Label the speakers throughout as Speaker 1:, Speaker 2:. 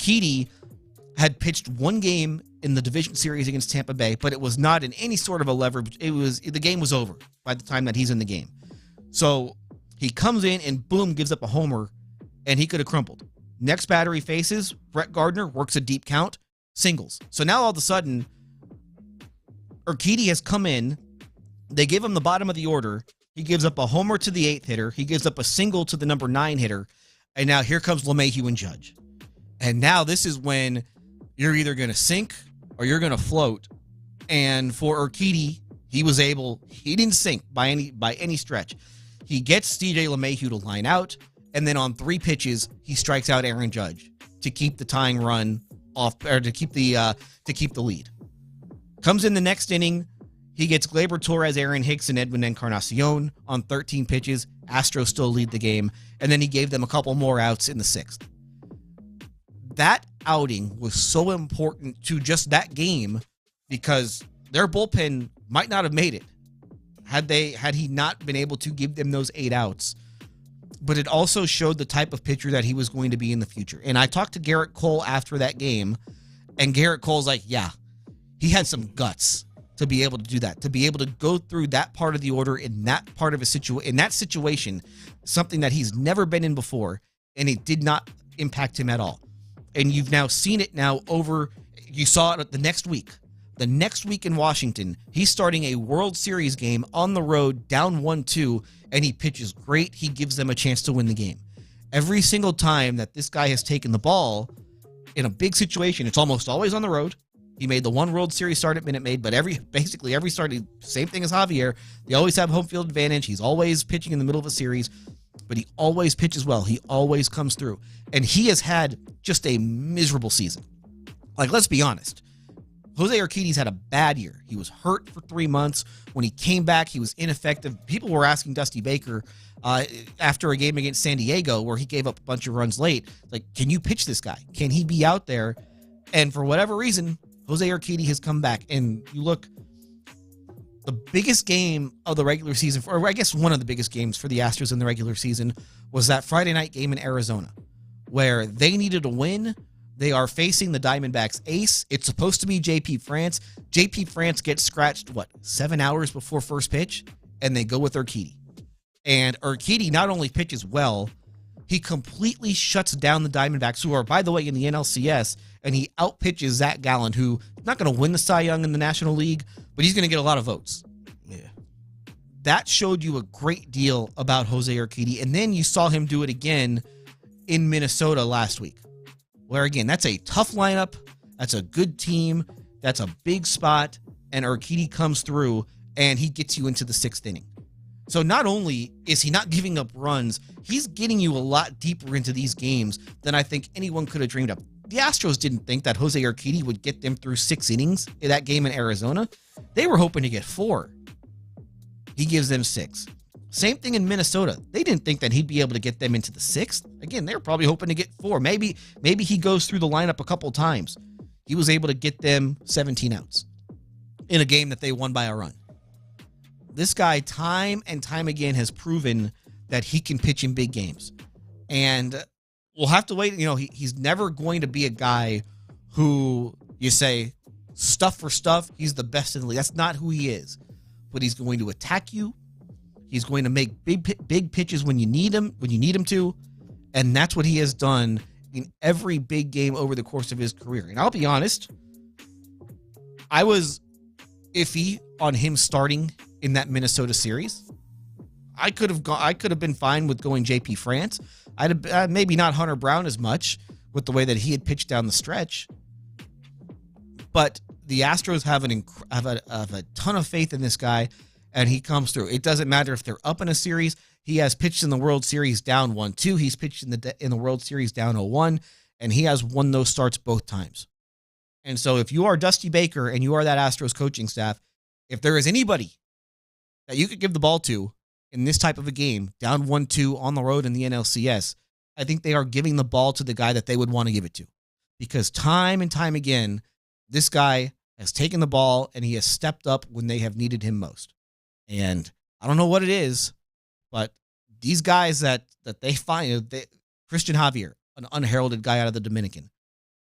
Speaker 1: Urquidy had pitched one game in the division series against Tampa Bay, but it was not in any sort of a leverage. The game was over by the time that he's in the game. So he comes in and boom, gives up a homer, and he could have crumpled. Next batter he faces, Brett Gardner works a deep count, singles. So now all of a sudden, Urquidy has come in. They give him the bottom of the order. He gives up a homer to the 8th hitter. He gives up a single to the number 9 hitter. And now here comes LeMahieu and Judge. And now this is when you're either going to sink or you're going to float. And for Urquidy, he didn't sink by any stretch. He gets DJ LeMahieu to line out, and then on 3 pitches, he strikes out Aaron Judge to keep the tying run off, or to keep the lead. Comes in the next inning, he gets Gleyber Torres, Aaron Hicks, and Edwin Encarnacion on 13 pitches. Astros still lead the game, and then he gave them a couple more outs in the 6th. That outing was so important to just that game because their bullpen might not have made it had he not been able to give them those 8 outs. But it also showed the type of pitcher that he was going to be in the future. And I talked to Garrett Cole after that game, and Garrett Cole's like, yeah, he had some guts to be able to do that, to be able to go through that part of the order in that part of in that situation, something that he's never been in before, and it did not impact him at all. And you've now seen it you saw it the next week. The next week in Washington, he's starting a World Series game on the road, down 1-2, and he pitches great. He gives them a chance to win the game. Every single time that this guy has taken the ball in a big situation, it's almost always on the road. He made the one World Series start at Minute Maid, but every start, same thing as Javier. They always have home field advantage. He's always pitching in the middle of a series, but he always pitches well. He always comes through. And he has had just a miserable season. Like, let's be honest. Jose Urquidy's had a bad year. He was hurt for 3 months. When he came back, he was ineffective. People were asking Dusty Baker after a game against San Diego where he gave up a bunch of runs late, like, can you pitch this guy? Can he be out there? And for whatever reason, Jose Urquidy has come back. And you look, the biggest game of the regular season, or I guess one of the biggest games for the Astros in the regular season, was that Friday night game in Arizona where they needed a win. They are facing the Diamondbacks ace. It's supposed to be JP France. JP France gets scratched, 7 hours before first pitch, and they go with Urquidy. And Urquidy not only pitches well, he completely shuts down the Diamondbacks, who are, by the way, in the NLCS, and he outpitches Zach Gallen, who is not going to win the Cy Young in the National League, but he's going to get a lot of votes. Yeah. That showed you a great deal about Jose Urquidy, and then you saw him do it again in Minnesota last week, where, again, that's a tough lineup, that's a good team, that's a big spot, and Urquidy comes through, and he gets you into the 6th inning. So not only is he not giving up runs, he's getting you a lot deeper into these games than I think anyone could have dreamed of. The Astros didn't think that Jose Urquidy would get them through 6 innings in that game in Arizona. They were hoping to get 4. He gives them 6. Same thing in Minnesota. They didn't think that he'd be able to get them into the 6th. Again, they were probably hoping to get 4. Maybe he goes through the lineup a couple times. He was able to get them 17 outs in a game that they won by a run. This guy, time and time again, has proven that he can pitch in big games. And we'll have to wait. He's never going to be a guy who you say, stuff for stuff, he's the best in the league. That's not who he is. But he's going to attack you. He's going to make big pitches when you need him to. And that's what he has done in every big game over the course of his career. And I'll be honest, I was iffy on him starting in that Minnesota series. I could have been fine with going JP France. I'd have, maybe not Hunter Brown as much with the way that he had pitched down the stretch. But the Astros have a ton of faith in this guy, and he comes through. It doesn't matter if they're up in a series. He has pitched in the World Series down 1-2. He's pitched in the World Series down 0-1, and he has won those starts both times. And so if you are Dusty Baker and you are that Astros coaching staff, if there is anybody that you could give the ball to in this type of a game, down 1-2 on the road in the NLCS, I think they are giving the ball to the guy that they would want to give it to. Because time and time again, this guy has taken the ball and he has stepped up when they have needed him most. And I don't know what it is, but these guys that they find, Christian Javier, an unheralded guy out of the Dominican,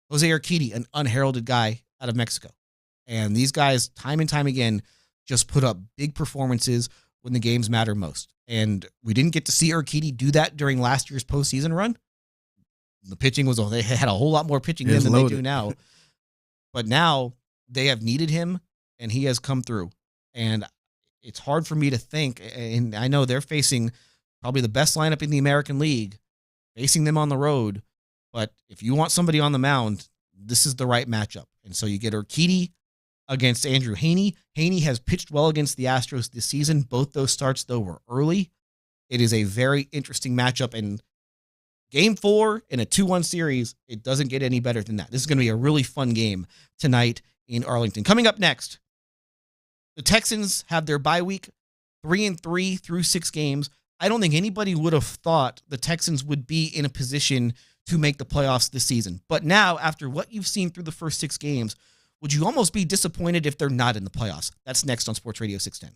Speaker 1: Jose Urquidy, an unheralded guy out of Mexico. And these guys, time and time again, just put up big performances when the games matter most. And we didn't get to see Urquidy do that during last year's postseason run. The pitching was, they had a whole lot more pitching in than they do now. But now they have needed him, and he has come through. And it's hard for me to think, and I know they're facing probably the best lineup in the American League, facing them on the road. But if you want somebody on the mound, this is the right matchup. And so you get Urquidy against Andrew Heaney. Heaney has pitched well against the Astros this season. Both those starts, though, were early. It is a very interesting matchup. And Game 4 in a 2-1 series, it doesn't get any better than that. This is going to be a really fun game tonight in Arlington. Coming up next, the Texans have their bye week, 3-3 through 6 games. I don't think anybody would have thought the Texans would be in a position to make the playoffs this season. But now, after what you've seen through the first 6 games, would you almost be disappointed if they're not in the playoffs? That's next on Sports Radio 610.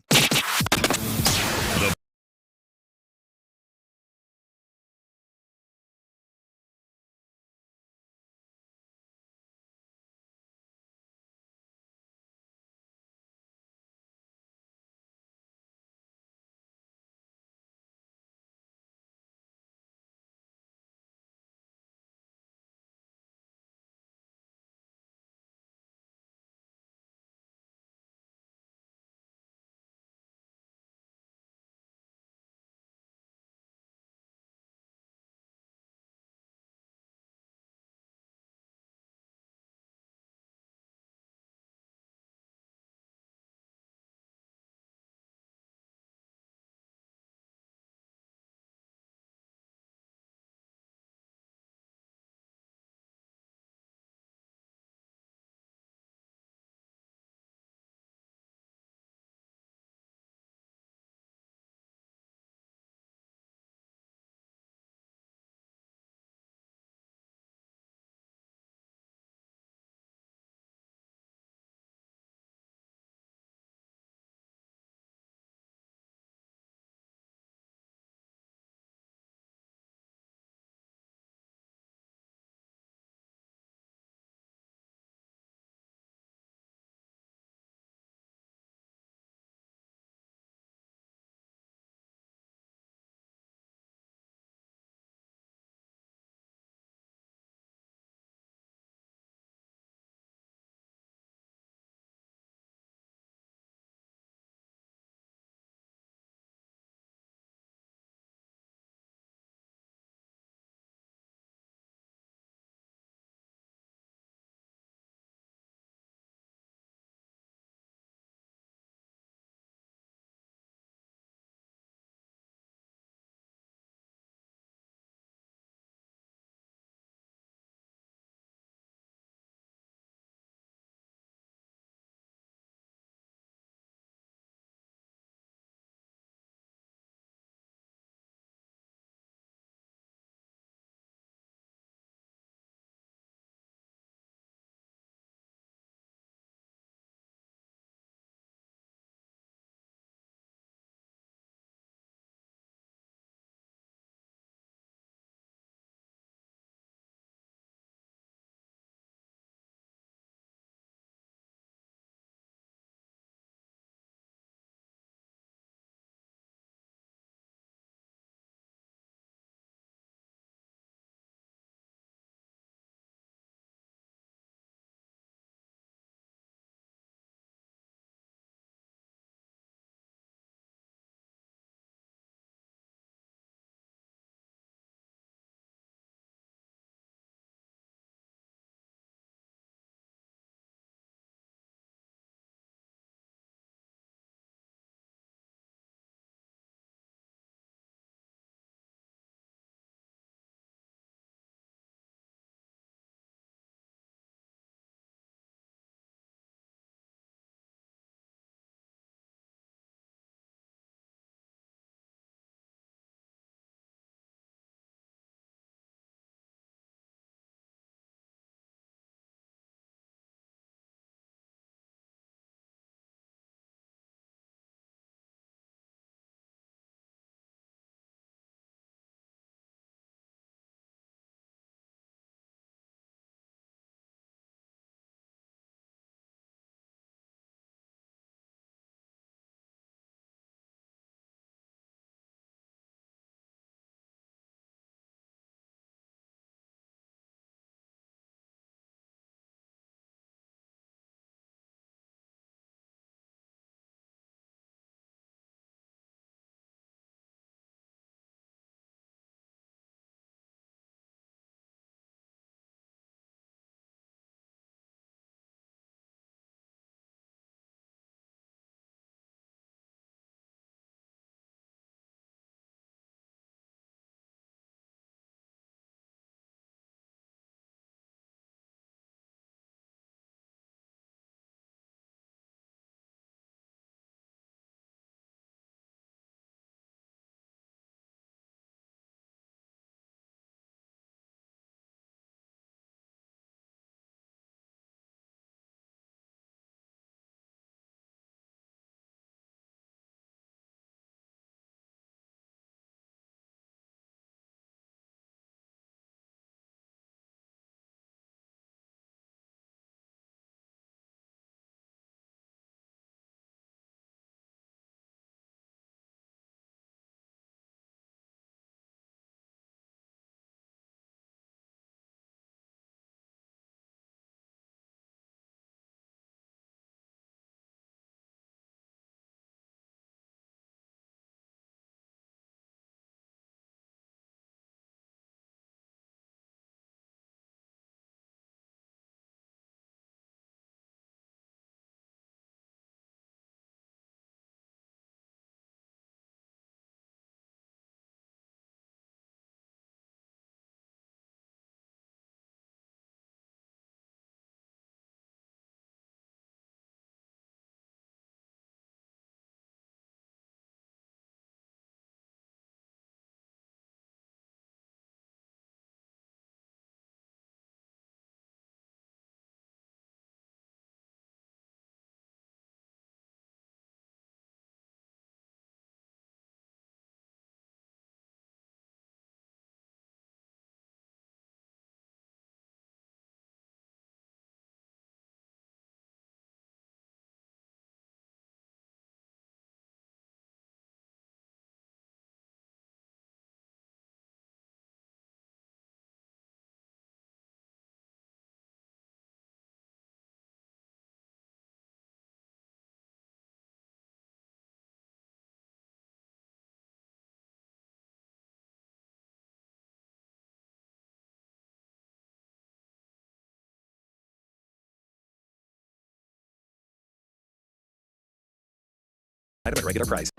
Speaker 2: Item at regular price.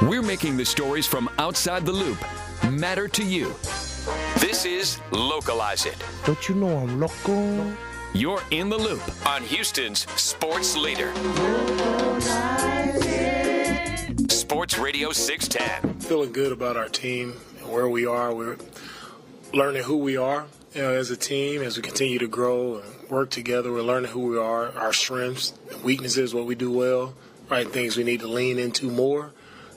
Speaker 2: We're making the stories from outside the loop matter to you. This is Localize It.
Speaker 3: Don't you know I'm local?
Speaker 2: You're in the loop on Houston's sports leader. Sports Radio 610.
Speaker 4: Feeling good about our team and where we are. We're learning who we are, as a team, as we continue to grow and work together. We're learning who we are, our strengths and weaknesses, what we do well, right? Things we need to lean into more,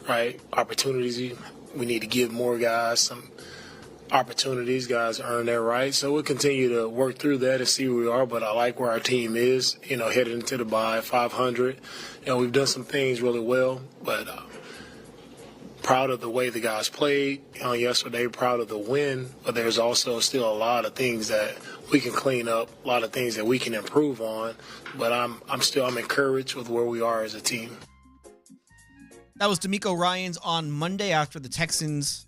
Speaker 4: right? Opportunities we need to give more guys some opportunities. Guys earn their right. So we'll continue to work through that and see where we are. But I like where our team is, headed into the bye, 500. We've done some things really well, but proud of the way the guys played yesterday, proud of the win, but there's also still a lot of things that we can clean up, a lot of things that we can improve on, but I'm encouraged with where we are as a team.
Speaker 1: That was D'Amico Ryans on Monday after the Texans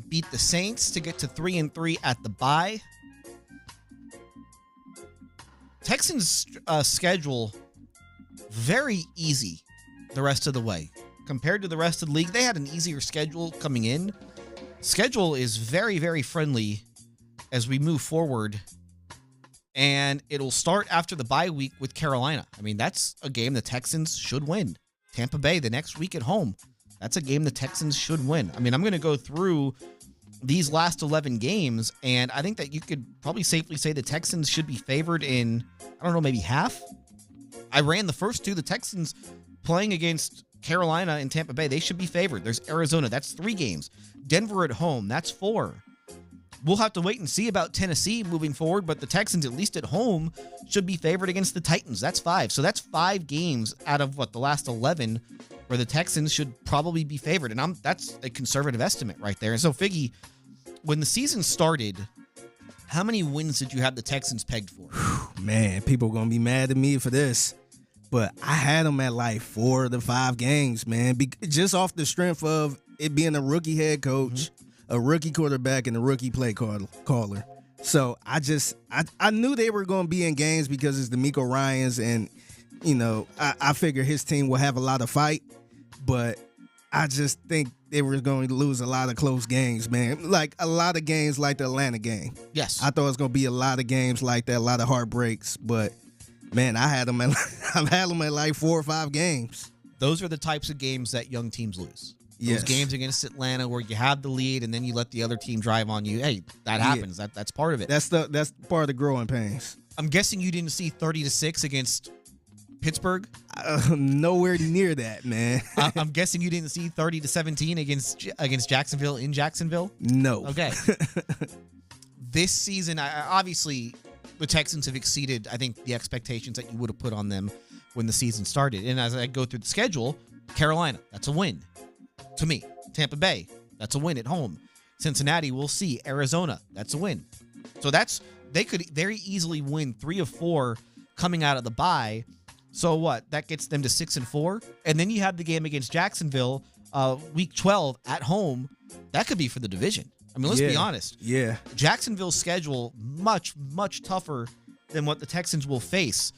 Speaker 1: beat the Saints to get to 3-3 at the bye. Texans' schedule very easy the rest of the way. Compared to the rest of the league, they had an easier schedule coming in. Schedule is very, very friendly as we move forward. And it'll start after the bye week with Carolina. I mean, that's a game the Texans should win. Tampa Bay the next week at home. That's a game the Texans should win. I mean, I'm going to go through these last 11 games, and I think that you could probably safely say the Texans should be favored in, I don't know, maybe half? I ran the first two. The Texans playing against Carolina and Tampa Bay, they should be favored. There's Arizona. That's 3 games. Denver at home. That's 4. We'll have to wait and see about Tennessee moving forward, but the Texans, at least at home, should be favored against the Titans. That's 5. So that's 5 games out of, the last 11 where the Texans should probably be favored. And that's a conservative estimate right there. And so, Figgy, when the season started, how many wins did you have the Texans pegged for?
Speaker 5: Man, people are going to be mad at me for this. But I had them at like 4 to 5 games, man, just off the strength of it being a rookie head coach, a rookie quarterback, and a rookie play caller. So I knew they were going to be in games because it's D'Amico Ryans, and, I figure his team will have a lot of fight. But I just think they were going to lose a lot of close games, man. Like a lot of games like the Atlanta game.
Speaker 1: Yes.
Speaker 5: I thought it was going to be a lot of games like that, a lot of heartbreaks, but man, I've had them at like 4 or 5 games.
Speaker 1: Those are the types of games that young teams lose.
Speaker 5: Yes.
Speaker 1: Those games against Atlanta where you have the lead and then you let the other team drive on you. Hey, that happens. Yeah. That's part of it.
Speaker 5: That's part of the growing pains.
Speaker 1: I'm guessing you didn't see 30-6 against Pittsburgh.
Speaker 5: Nowhere near that, man.
Speaker 1: I'm guessing you didn't see 30-17 against Jacksonville in Jacksonville.
Speaker 5: No.
Speaker 1: Okay. This season, obviously, the Texans have exceeded, I think, the expectations that you would have put on them when the season started. And as I go through the schedule, Carolina, that's a win to me. Tampa Bay, that's a win at home. Cincinnati, we'll see. Arizona, that's a win. So they could very easily win 3 of 4 coming out of the bye. So what? That gets them to 6-4. And then you have the game against Jacksonville, week 12 at home. That could be for the division. I mean, let's be honest.
Speaker 5: Yeah.
Speaker 1: Jacksonville's schedule much, much tougher than what the Texans will face.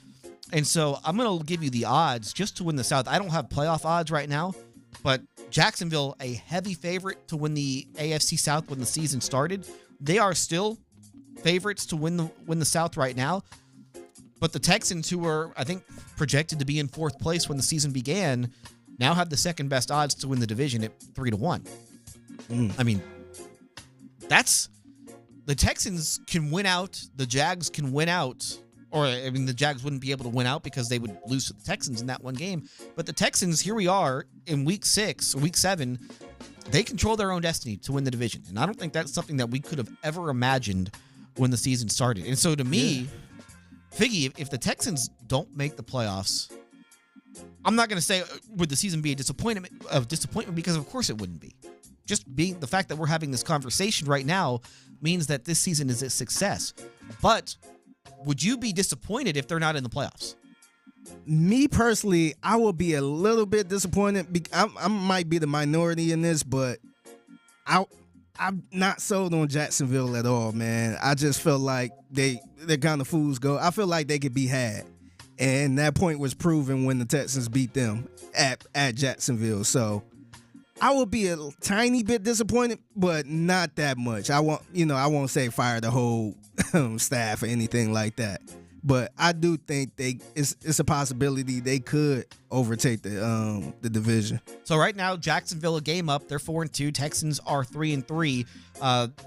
Speaker 1: And so I'm going to give you the odds just to win the South. I don't have playoff odds right now, but Jacksonville, a heavy favorite to win the AFC South when the season started. They are still favorites to win the South right now. But the Texans, who were, I think, projected to be in 4th place when the season began, now have the second best odds to win the division at 3-1. I mean, the Texans can win out. The Jags can win out. Or, I mean, the Jags wouldn't be able to win out because they would lose to the Texans in that one game. But the Texans, here we are in week 6 or week 7. They control their own destiny to win the division. And I don't think that's something that we could have ever imagined when the season started. And so to me, Figgy, if the Texans don't make the playoffs, I'm not going to say would the season be a disappointment because of course it wouldn't be. Just being the fact that we're having this conversation right now means that this season is a success. But would you be disappointed if they're not in the playoffs?
Speaker 5: Me personally, I will be a little bit disappointed. I might be the minority in this, but I'm not sold on Jacksonville at all, man. I just feel like they're kind of fools go. I feel like they could be had. And that point was proven when the Texans beat them at Jacksonville. So I will be a tiny bit disappointed, but not that much. I won't say fire the whole staff or anything like that. But I do think it's a possibility they could overtake the division.
Speaker 1: So right now, Jacksonville a game up. They're 4-2. Texans are 3-3.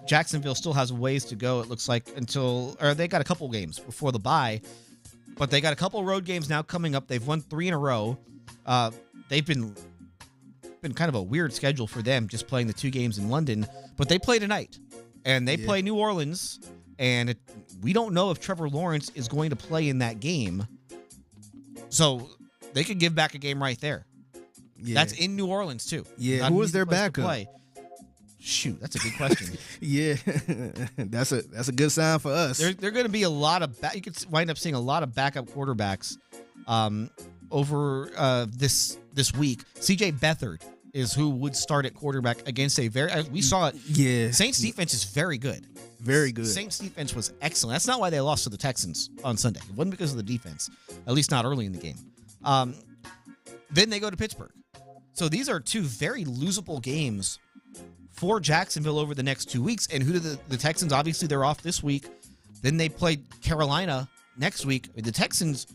Speaker 1: Jacksonville still has ways to go. It looks like they got a couple games before the bye, but they got a couple road games now coming up. They've won 3 in a row. They've been kind of a weird schedule for them, just playing the 2 games in London, but they play tonight, and they play New Orleans. And we don't know if Trevor Lawrence is going to play in that game. So they could give back a game right there. Yeah. That's in New Orleans, too.
Speaker 5: Yeah. Who was their backup?
Speaker 1: Shoot, that's a good question.
Speaker 5: Yeah. That's a good sign for us.
Speaker 1: They're going to be a lot of you could wind up seeing a lot of backup quarterbacks over this week. CJ Beathard is who would start at quarterback against we saw it.
Speaker 5: Yeah.
Speaker 1: Saints defense is very good.
Speaker 5: Very good.
Speaker 1: Saints defense was excellent. That's not why they lost to the Texans on Sunday. It wasn't because of the defense, at least not early in the game. Then they go to Pittsburgh. So these are 2 very losable games for Jacksonville over the next 2 weeks. And who do the Texans? Obviously, they're off this week. Then they play Carolina next week. The Texans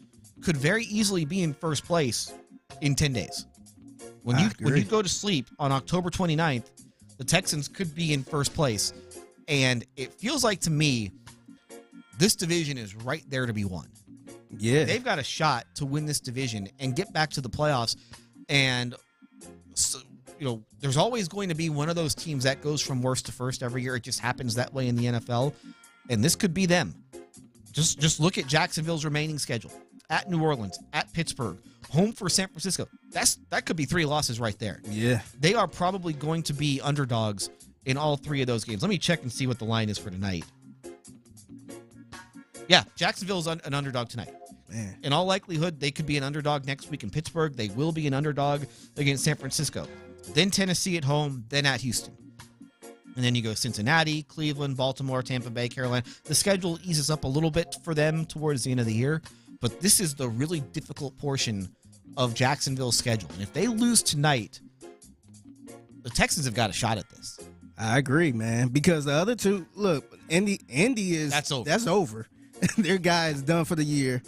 Speaker 1: could very easily be in first place in 10 days. When you go to sleep on October 29th, the Texans could be in first place. And it feels like to me, this division is right there to be won.
Speaker 5: Yeah.
Speaker 1: They've got a shot to win this division and get back to the playoffs. And, so, there's always going to be one of those teams that goes from worst to first every year. It just happens that way in the NFL. And this could be them. Just look at Jacksonville's remaining schedule. At New Orleans, at Pittsburgh, home for San Francisco. That could be 3 losses right there.
Speaker 5: Yeah.
Speaker 1: They are probably going to be underdogs in all 3 of those games. Let me check and see what the line is for tonight. Yeah, Jacksonville's an underdog tonight.
Speaker 5: Man.
Speaker 1: In all likelihood, they could be an underdog next week in Pittsburgh. They will be an underdog against San Francisco. Then Tennessee at home, then at Houston. And then you go Cincinnati, Cleveland, Baltimore, Tampa Bay, Carolina. The schedule eases up a little bit for them towards the end of the year. But this is the really difficult portion of Jacksonville's schedule. And if they lose tonight, the Texans have got a shot at this.
Speaker 5: I agree, man. Because the other 2, look, Indy is
Speaker 1: that's over.
Speaker 5: That's over. Their guy is done for the year.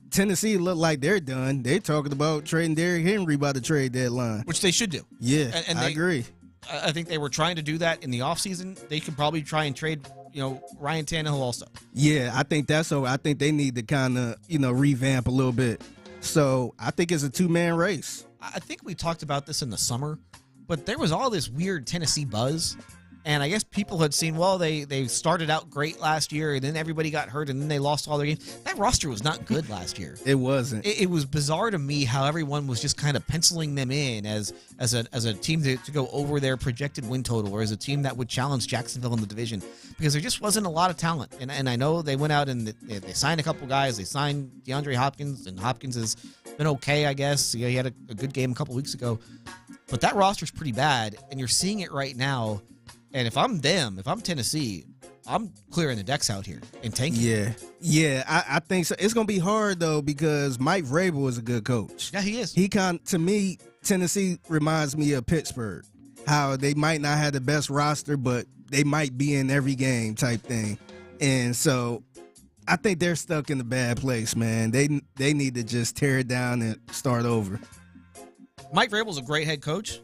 Speaker 5: Tennessee look like they're done. They're talking about trading Derrick Henry by the trade deadline,
Speaker 1: which they should do.
Speaker 5: Yeah, and I agree.
Speaker 1: I think they were trying to do that in the offseason. They could probably try and trade, Ryan Tannehill also.
Speaker 5: Yeah, I think that's so. I think they need to kind of, revamp a little bit. So I think it's a 2-man race.
Speaker 1: I think we talked about this in the summer, but there was all this weird Tennessee buzz. And I guess people had seen, they started out great last year, and then everybody got hurt, and then they lost all their games. That roster was not good last year.
Speaker 5: It wasn't.
Speaker 1: It was bizarre to me how everyone was just kind of penciling them in as a team to go over their projected win total, or as a team that would challenge Jacksonville in the division, because there just wasn't a lot of talent. And I know they went out and they signed a couple guys. They signed DeAndre Hopkins, and Hopkins has been okay, I guess. He had a good game a couple weeks ago. But that roster's pretty bad, and you're seeing it right now. And if I'm Tennessee, I'm clearing the decks out here and tanking.
Speaker 5: Yeah, I think so. It's going to be hard, though, because Mike Vrabel is a good coach.
Speaker 1: Yeah, he is.
Speaker 5: To me, Tennessee reminds me of Pittsburgh, how they might not have the best roster, but they might be in every game type thing. And so I think they're stuck in a bad place, man. They need to just tear it down and start over.
Speaker 1: Mike Vrabel's a great head coach.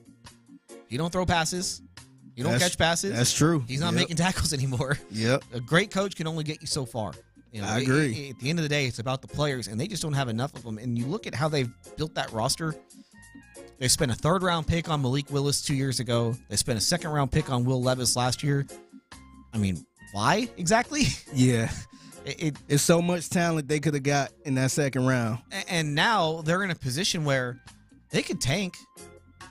Speaker 1: He don't throw passes. You don't catch passes.
Speaker 5: That's true.
Speaker 1: He's not making tackles anymore.
Speaker 5: Yep.
Speaker 1: A great coach can only get you so far.
Speaker 5: I agree.
Speaker 1: At the end of the day, it's about the players, and they just don't have enough of them. And you look at how they've built that roster. They spent a 3rd-round pick on Malik Willis 2 years ago. They spent a 2nd-round pick on Will Levis last year. I mean, why exactly?
Speaker 5: Yeah. It's so much talent they could have got in that 2nd round.
Speaker 1: And now they're in a position where they could tank.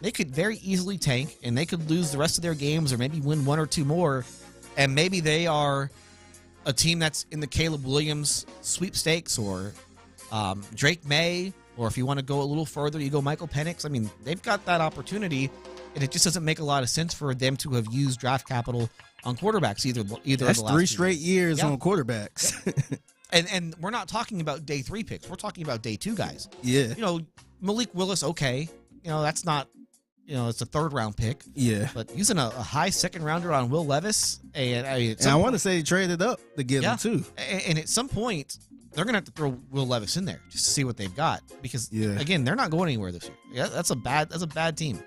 Speaker 1: They could very easily tank, and they could lose the rest of their games or maybe win 1 or 2 more, and maybe they are a team that's in the Caleb Williams sweepstakes or Drake May, or if you want to go a little further, you go Michael Penix. I mean, they've got that opportunity, and it just doesn't make a lot of sense for them to have used draft capital on quarterbacks either.
Speaker 5: That's 3 straight years on quarterbacks.
Speaker 1: And we're not talking about day 3 picks. We're talking about day 2 guys.
Speaker 5: Yeah.
Speaker 1: Malik Willis, okay. That's not, it's a 3rd round pick.
Speaker 5: Yeah.
Speaker 1: But using a high 2nd rounder on Will Levis. And
Speaker 5: I want to say he traded up to get him too.
Speaker 1: And at some point, they're going to have to throw Will Levis in there just to see what they've got. Because, again, they're not going anywhere this year. Yeah, that's a bad team.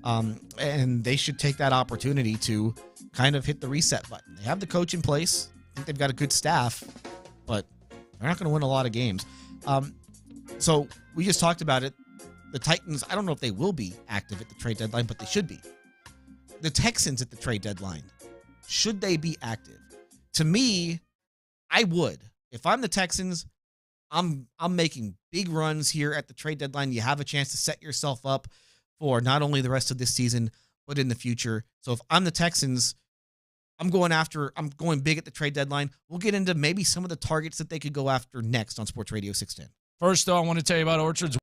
Speaker 1: And they should take that opportunity to kind of hit the reset button. They have the coach in place. I think they've got a good staff, but they're not going to win a lot of games. So we just talked about it. The Titans, I don't know if they will be active at the trade deadline, but they should be. The Texans at the trade deadline, should they be active? To me, I would. If I'm the Texans, I'm making big runs here at the trade deadline. You have a chance to set yourself up for not only the rest of this season, but in the future. So if I'm the Texans, I'm going big at the trade deadline. We'll get into maybe some of the targets that they could go after next on Sports Radio 610.
Speaker 6: First, though, I want to tell you about Orchard's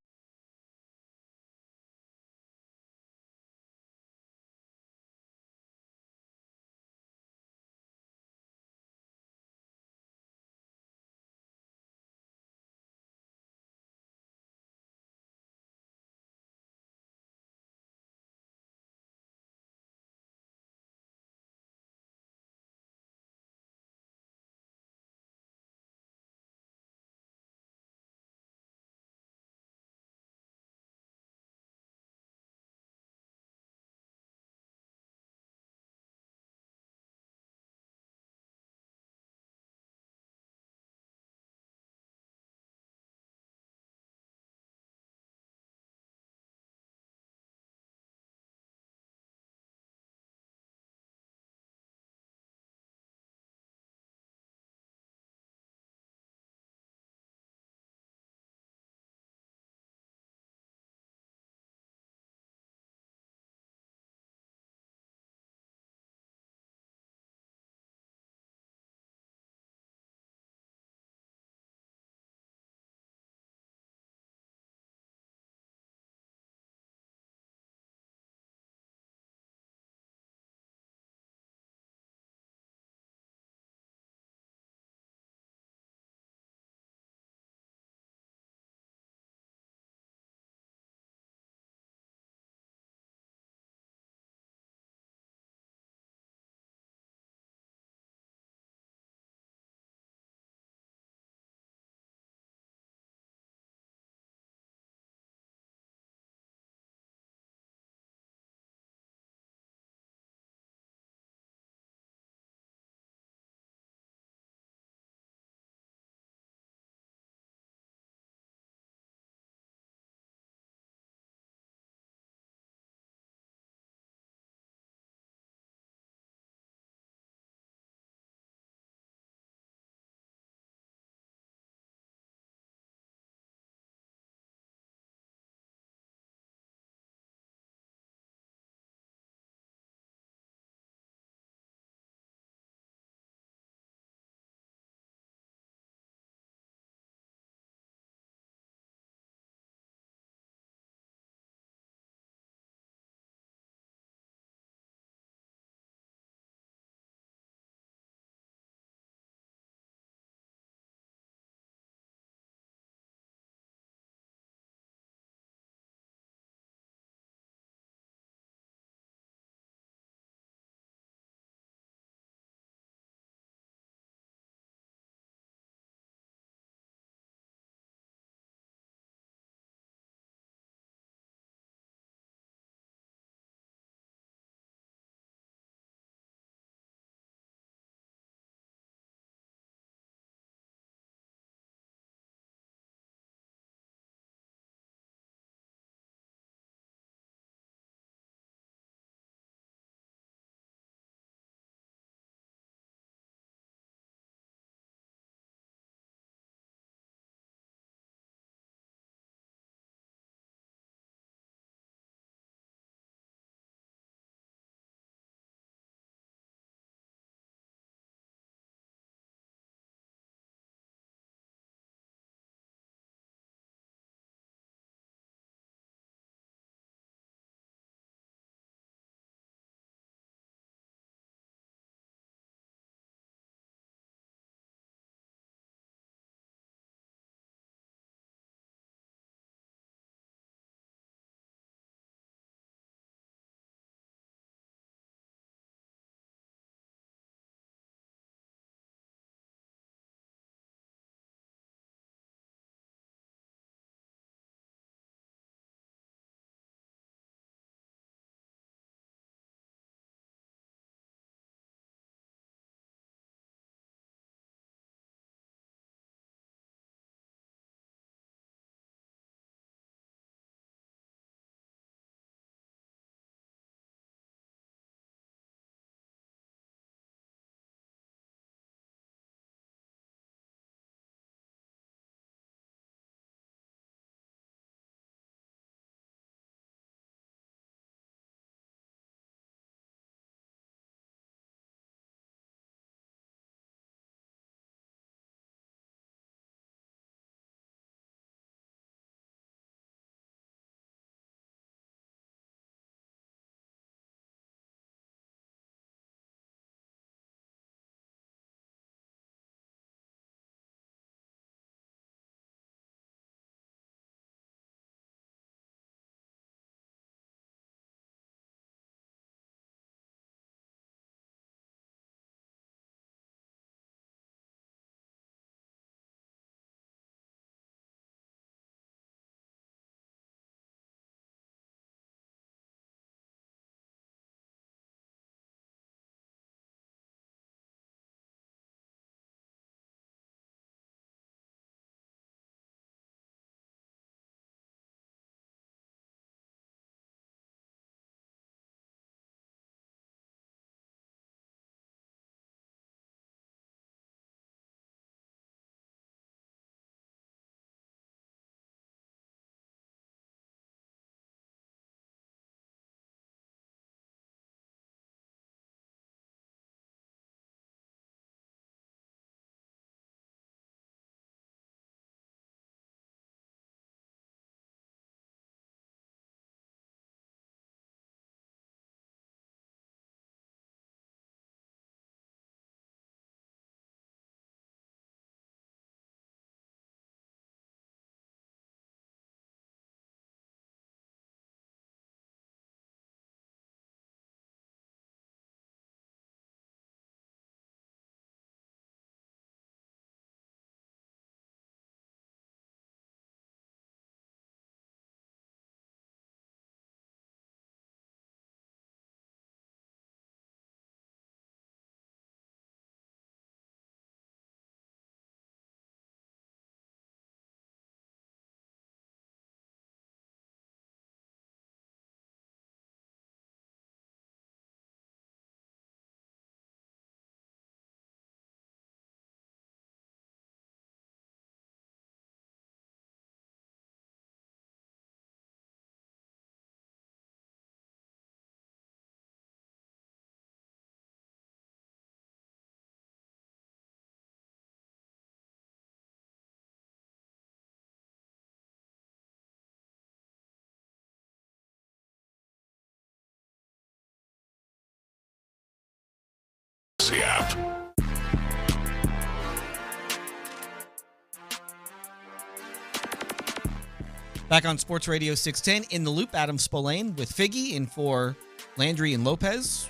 Speaker 1: Back on Sports Radio 610 in the loop, Adam Spillane with Figgy in for Landry and Lopez.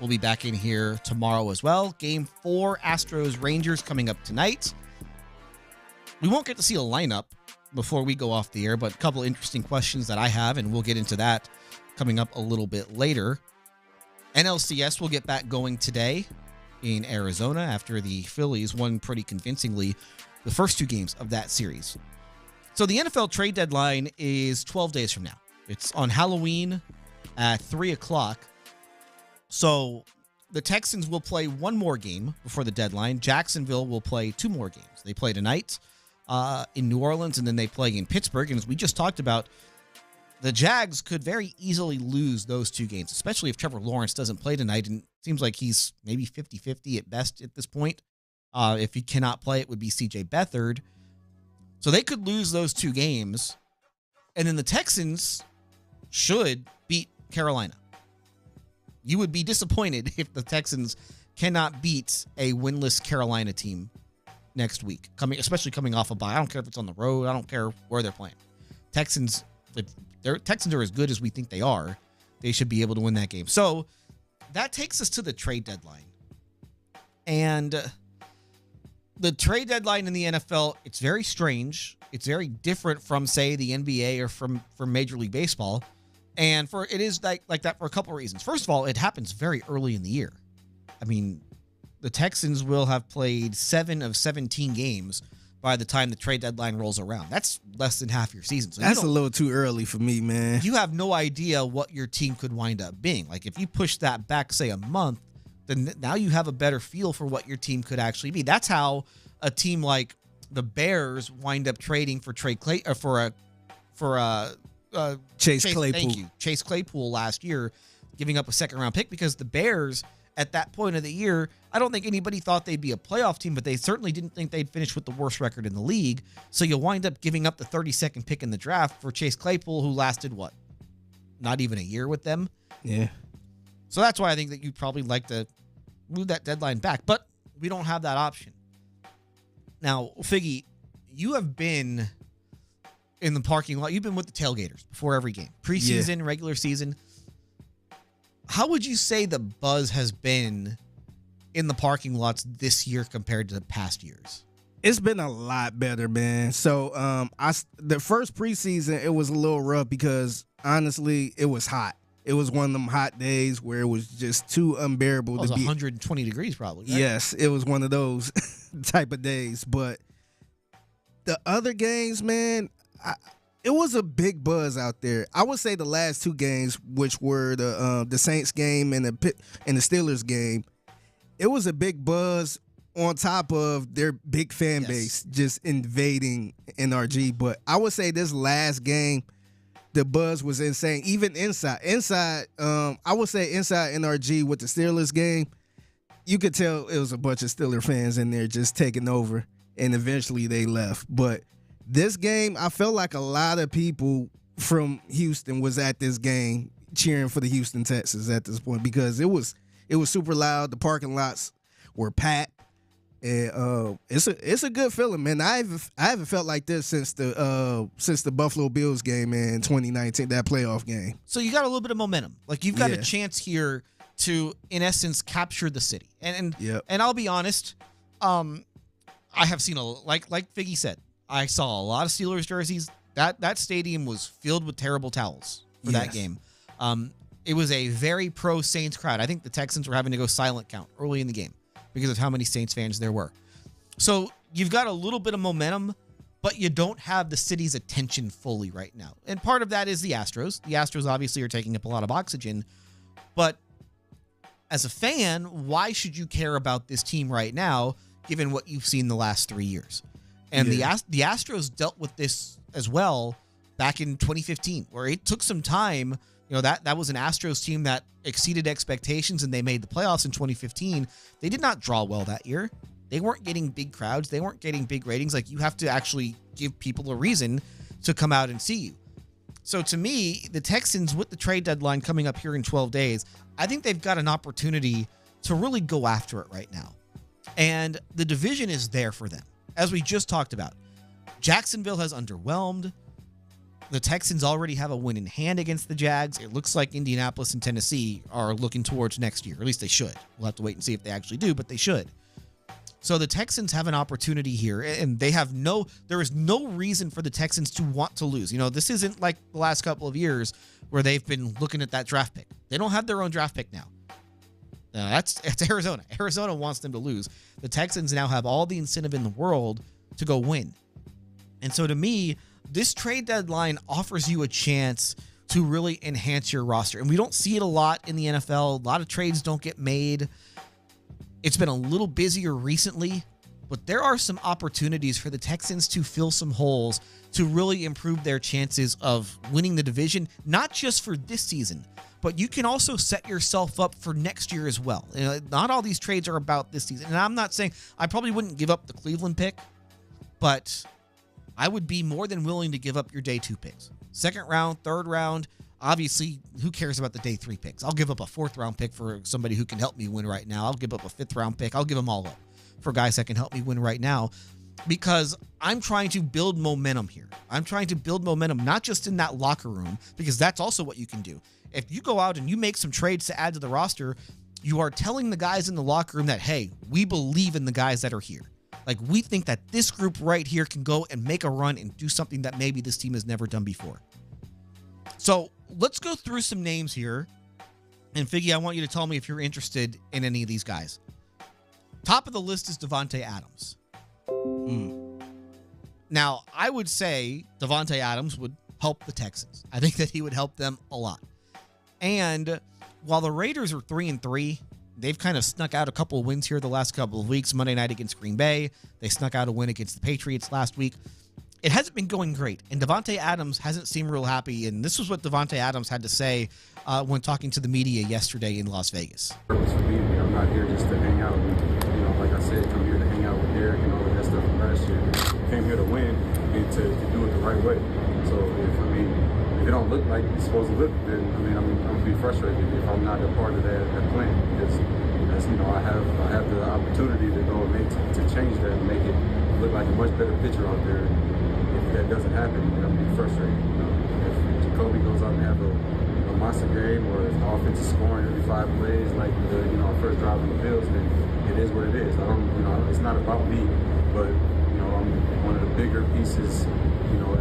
Speaker 1: We'll be back in here tomorrow as well. Game 4, Astros Rangers coming up tonight. We won't get to see a lineup before we go off the air, but a couple interesting questions that I have, and we'll get into that coming up a little bit later. NLCS will get back going today in Arizona after the Phillies won pretty convincingly the first 2 games of that series. So the NFL trade deadline is 12 days from now. It's on Halloween at 3 o'clock. So the Texans will play 1 more game before the deadline. Jacksonville will play 2 more games. They play tonight in New Orleans, and then they play in Pittsburgh. And as we just talked about, the Jags could very easily lose those 2 games, especially if Trevor Lawrence doesn't play tonight. And it seems like he's maybe 50-50 at best at this point. If he cannot play, it would be C.J. Beathard. So they could lose those 2 games, and then the Texans should beat Carolina. You would be disappointed if the Texans cannot beat a winless Carolina team next week, especially coming off a bye. I don't care if it's on the road. I don't care where they're playing. Texans, if their Texans are as good as we think they are, they should be able to win that game. So that takes us to the trade deadline. And the trade deadline in the NFL, it's very strange. It's very different from, say, the NBA or from Major League Baseball. And it is like that for a couple of reasons. First of all, it happens very early in the year. I mean, the Texans will have played 7 of 17 games by the time the trade deadline rolls around. That's less than half your season. So
Speaker 5: that's a little too early for me, man.
Speaker 1: You have no idea what your team could wind up being. Like if you push that back, say, a month, then now you have a better feel for what your team could actually be. That's how a team like the Bears wind up trading for Chase Claypool. Thank you, Chase Claypool last year, giving up a second-round pick because the Bears at that point of the year, I don't think anybody thought they'd be a playoff team, but they certainly didn't think they'd finish with the worst record in the league. So you wind up giving up the 32nd pick in the draft for Chase Claypool, who lasted what? Not even a year with them.
Speaker 5: Yeah.
Speaker 1: So that's why I think that you'd probably like to move that deadline back, but we don't have that option. Now, Figgy, you have been in the parking lot. You've been with the tailgaters before every game, preseason, regular season. How would you say the buzz has been in the parking lots this year compared to past years?
Speaker 5: It's been a lot better, man. So the first preseason, it was a little rough because, honestly, it was hot. It was one of them hot days where it was just too unbearable.
Speaker 1: It was 120 degrees probably, right?
Speaker 5: Yes, it was one of those type of days. But the other games, man, it was a big buzz out there. I would say the last 2 games, which were the Saints game and the Steelers game, it was a big buzz on top of their big fan base just invading NRG. But I would say this last game, the buzz was insane. Even inside, I would say inside NRG with the Steelers game, you could tell it was a bunch of Steeler fans in there just taking over, and eventually they left. But this game, I felt like a lot of people from Houston was at this game cheering for the Houston Texans at this point because it was super loud. The parking lots were packed. And it's a good feeling, man. I haven't felt like this since the Buffalo Bills game in 2019, that playoff game.
Speaker 1: So you got a little bit of momentum. Like you've got a chance here to, in essence, capture the city. And I'll be honest, I have seen like Figgy said, I saw a lot of Steelers jerseys. That stadium was filled with terrible towels for that game. It was a very pro Saints crowd. I think the Texans were having to go silent count early in the game because of how many Saints fans there were. So you've got a little bit of momentum, but you don't have the city's attention fully right now. And part of that is the Astros. The Astros obviously are taking up a lot of oxygen. But as a fan, why should you care about this team right now, given what you've seen the last 3 years? And the Astros dealt with this as well back in 2015, where it took some time. You know, that was an Astros team that exceeded expectations, and they made the playoffs in 2015. They did not draw well that year. They weren't getting big crowds. They weren't getting big ratings. Like, you have to actually give people a reason to come out and see you. So to me, the Texans, with the trade deadline coming up here in 12 days, I think they've got an opportunity to really go after it right now. And the division is there for them. As we just talked about, Jacksonville has underwhelmed. The Texans already have a win in hand against the Jags. It looks like Indianapolis and Tennessee are looking towards next year. Or at least they should. We'll have to wait and see if they actually do, but they should. So the Texans have an opportunity here, and there is no reason for the Texans to want to lose. This isn't like the last couple of years where they've been looking at that draft pick. They don't have their own draft pick now. That's Arizona. Arizona wants them to lose. The Texans now have all the incentive in the world to go win. And so to me, this trade deadline offers you a chance to really enhance your roster. And we don't see it a lot in the NFL. A lot of trades don't get made. It's been a little busier recently, but there are some opportunities for the Texans to fill some holes to really improve their chances of winning the division, not just for this season, but you can also set yourself up for next year as well. Not all these trades are about this season. And I'm not saying I probably wouldn't give up the Cleveland pick, but I would be more than willing to give up your day 2 picks. Second round, third round. Obviously, who cares about the day 3 picks? I'll give up a 4th round pick for somebody who can help me win right now. I'll give up a 5th round pick. I'll give them all up for guys that can help me win right now, because I'm trying to build momentum here. I'm trying to build momentum, not just in that locker room, because that's also what you can do. If you go out and you make some trades to add to the roster, you are telling the guys in the locker room that, hey, we believe in the guys that are here. Like, we think that this group right here can go and make a run and do something that maybe this team has never done before. So let's go through some names here. And Figgy, I want you to tell me if you're interested in any of these guys. Top of the list is Davante Adams. Now, I would say Davante Adams would help the Texans. I think that he would help them a lot. And while the Raiders are 3-3, they've kind of snuck out a couple of wins here the last couple of weeks. Monday night against Green Bay. They snuck out a win against the Patriots last week. It hasn't been going great, and Davante Adams hasn't seemed real happy, and this was what Davante Adams had to say when talking to the media yesterday in Las Vegas.
Speaker 7: Purpose for being here. I'm not here just to hang out. Like I said, come here to hang out with Derek and all of that stuff from last year. Came here to win and to do it the right way. So if it don't look like it's supposed to look, then I'm gonna be frustrated if I'm not a part of that plan, because I have the opportunity to go and to change that and make it look like a much better picture out there. If that doesn't happen, I'm gonna be frustrated. If Jacoby goes out and have a monster game, or if the offense is scoring every 5 plays like our first drive in the Bills, then it is what it is. It's not about me, but I'm one of the bigger pieces,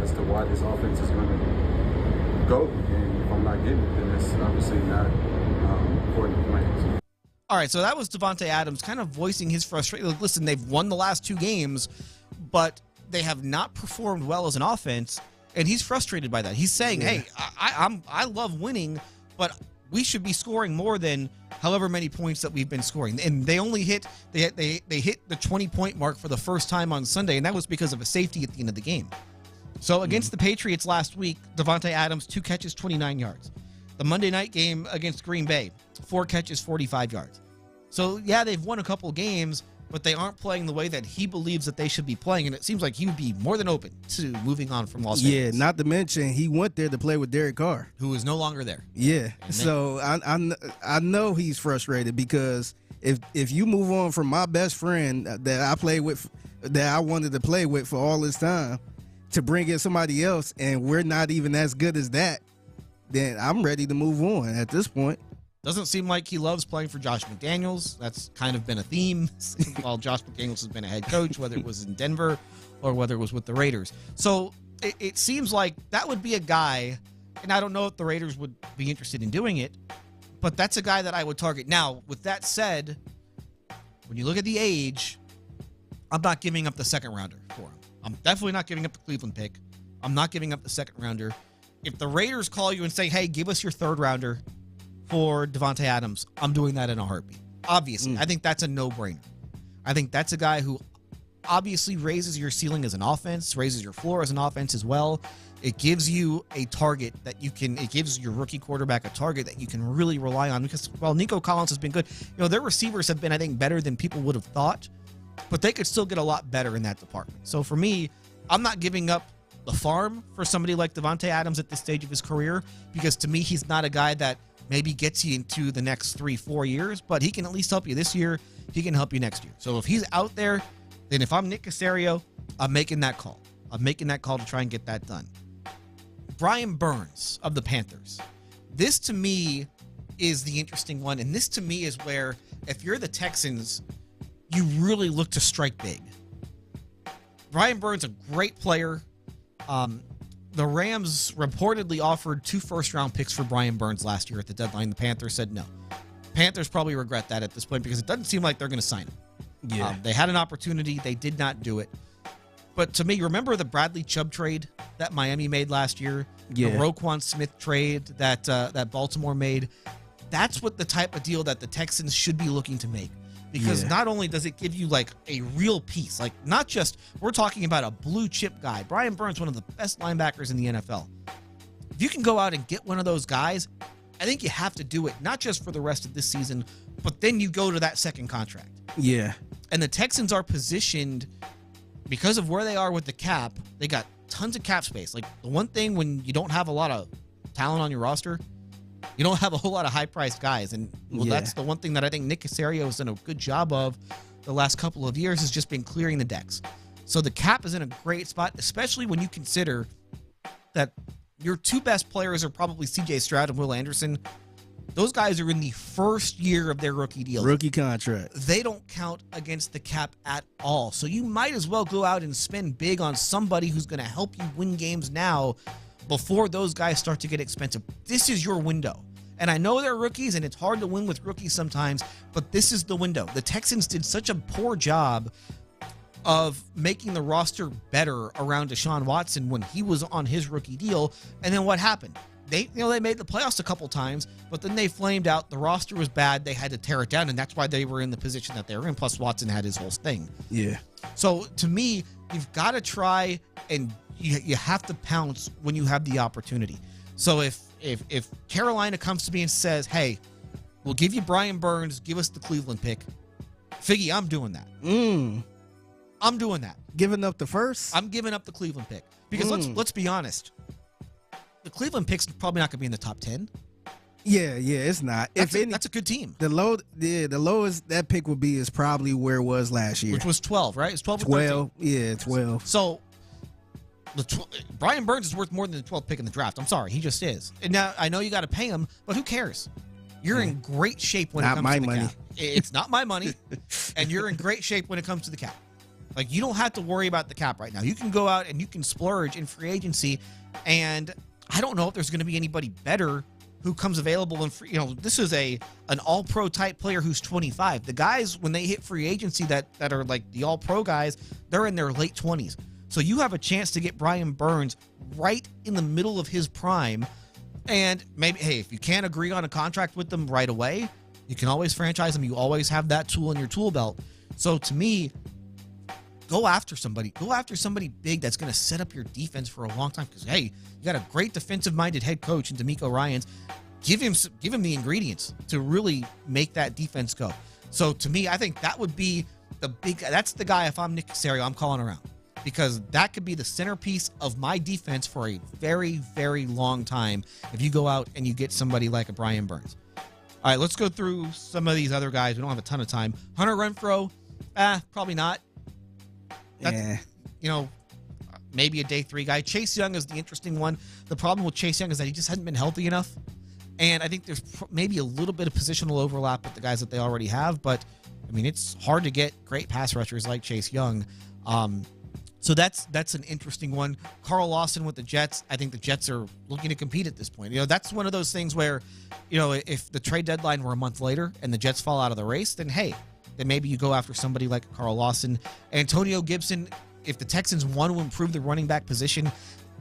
Speaker 7: as to why this offense is going to go. And if I'm not getting it, then it's obviously not according to plans.
Speaker 1: All right, so that was Davante Adams kind of voicing his frustration. Listen, they've won the last 2 games, but they have not performed well as an offense, and he's frustrated by that. He's saying, "Hey, I love winning, but we should be scoring more than however many points that we've been scoring." And they only hit they hit the 20-point mark for the first time on Sunday, and that was because of a safety at the end of the game. So against the Patriots last week, Davante Adams 2 catches, 29 yards. The Monday night game against Green Bay, 4 catches, 45 yards. So yeah, they've won a couple games, but they aren't playing the way that he believes that they should be playing, and it seems like he would be more than open to moving on from Las Vegas.
Speaker 5: Yeah, not to mention he went there to play with Derek Carr,
Speaker 1: who is no longer there.
Speaker 5: Yeah, so I know he's frustrated, because if you move on from my best friend that I played with, that I wanted to play with for all this time, to bring in somebody else, and we're not even as good as that, then I'm ready to move on at this point.
Speaker 1: Doesn't seem like he loves playing for Josh McDaniels. That's kind of been a theme while Josh McDaniels has been a head coach, whether it was in Denver or whether it was with the Raiders. So it seems like that would be a guy, and I don't know if the Raiders would be interested in doing it, but that's a guy that I would target. Now, with that said, when you look at the age, I'm not giving up the second rounder for him. I'm definitely not giving up the Cleveland pick. I'm not giving up the second rounder. If the Raiders call you and say, hey, give us your third rounder for Davante Adams, I'm doing that in a heartbeat. Obviously, I think that's a no-brainer. I think that's a guy who obviously raises your ceiling as an offense, raises your floor as an offense as well. It gives you a target that you can, it gives your rookie quarterback a target that you can really rely on, because while Nico Collins has been good, their receivers have been, I think, better than people would have thought, but they could still get a lot better in that department. So for me, I'm not giving up the farm for somebody like Davante Adams at this stage of his career, because to me, he's not a guy that maybe gets you into the next 3-4 years, but he can at least help you this year. He can help you next year. So if he's out there, then if I'm Nick Caserio, I'm making that call. I'm making that call to try and get that done. Brian Burns of the Panthers. This to me is the interesting one, and this to me is where, if you're the Texans, you really look to strike big. Brian Burns, a great player. The Rams reportedly offered 2 first-round picks for Brian Burns last year at the deadline. The Panthers said no. Panthers probably regret that at this point because it doesn't seem like they're going to sign him.
Speaker 5: Yeah.
Speaker 1: They had an opportunity. They did not do it. But to me, remember the Bradley Chubb trade that Miami made last year?
Speaker 5: Yeah.
Speaker 1: The Roquan Smith trade that Baltimore made? That's what the type of deal that the Texans should be looking to make. Because not only does it give you like a real piece, like not just, we're talking about a blue chip guy. Brian Burns, one of the best linebackers in the NFL. If you can go out and get one of those guys, I think you have to do it, not just for the rest of this season, but then you go to that second contract.
Speaker 5: Yeah.
Speaker 1: And the Texans are positioned, because of where they are with the cap, they got tons of cap space. Like the one thing when you don't have a lot of talent on your roster, you don't have a whole lot of high-priced guys. And that's the one thing that I think Nick Caserio has done a good job of the last couple of years, has just been clearing the decks. So the cap is in a great spot, especially when you consider that your 2 best players are probably C.J. Stroud and Will Anderson. Those guys are in the first year of their rookie deal.
Speaker 5: Rookie contract.
Speaker 1: They don't count against the cap at all. So you might as well go out and spend big on somebody who's going to help you win games now before those guys start to get expensive. This is your window. And I know they're rookies, and it's hard to win with rookies sometimes, but this is the window. The Texans did such a poor job of making the roster better around Deshaun Watson when he was on his rookie deal. And then what happened? They made the playoffs a couple times, but then they flamed out. The roster was bad. They had to tear it down, and that's why they were in the position that they were in. Plus, Watson had his whole thing.
Speaker 5: Yeah.
Speaker 1: So, to me, you've got to try, and you have to pounce when you have the opportunity. So, if Carolina comes to me and says, hey, we'll give you Brian Burns, give us the Cleveland pick, Figgy, I'm doing that. I'm doing that.
Speaker 5: Giving up the first?
Speaker 1: I'm giving up the Cleveland pick. Because let's be honest. The Cleveland pick's probably not going to be in the top 10.
Speaker 5: Yeah, it's not.
Speaker 1: That's a good team.
Speaker 5: The lowest that pick would be is probably where it was last year.
Speaker 1: Which was 12, right? It's 12 or
Speaker 5: 12.
Speaker 1: 13.
Speaker 5: Yeah, 12.
Speaker 1: So, Brian Burns is worth more than the 12th pick in the draft. I'm sorry. He just is. And now, I know you got to pay him, but who cares? You're in great shape when it comes to the cap. It's not my money, and you're in great shape when it comes to the cap. Like, you don't have to worry about the cap right now. You can go out and you can splurge in free agency, and I don't know if there's going to be anybody better who comes available. And this is an all-pro type player who's 25. The guys, when they hit free agency that are like the all-pro guys, they're in their late 20s. So you have a chance to get Brian Burns right in the middle of his prime. And maybe, hey, if you can't agree on a contract with them right away, you can always franchise them. You always have that tool in your tool belt. So to me, go after somebody. Go after somebody big that's going to set up your defense for a long time. Because, hey, you got a great defensive-minded head coach in DeMeco Ryans. Give him the ingredients to really make that defense go. So, to me, I think that would be that's the guy, if I'm Nick Caserio, I'm calling around. Because that could be the centerpiece of my defense for a very, very long time if you go out and you get somebody like a Brian Burns. All right, let's go through some of these other guys. We don't have a ton of time. Hunter Renfrow, probably not. Maybe a day 3 guy. Chase Young is the interesting one. The problem with Chase Young is that he just hasn't been healthy enough. And I think there's maybe a little bit of positional overlap with the guys that they already have. But, I mean, it's hard to get great pass rushers like Chase Young. So that's an interesting one. Carl Lawson with the Jets. I think the Jets are looking to compete at this point. That's one of those things where, if the trade deadline were a month later and the Jets fall out of the race, then hey, then maybe you go after somebody like Carl Lawson. Antonio Gibson, if the Texans want to improve the running back position,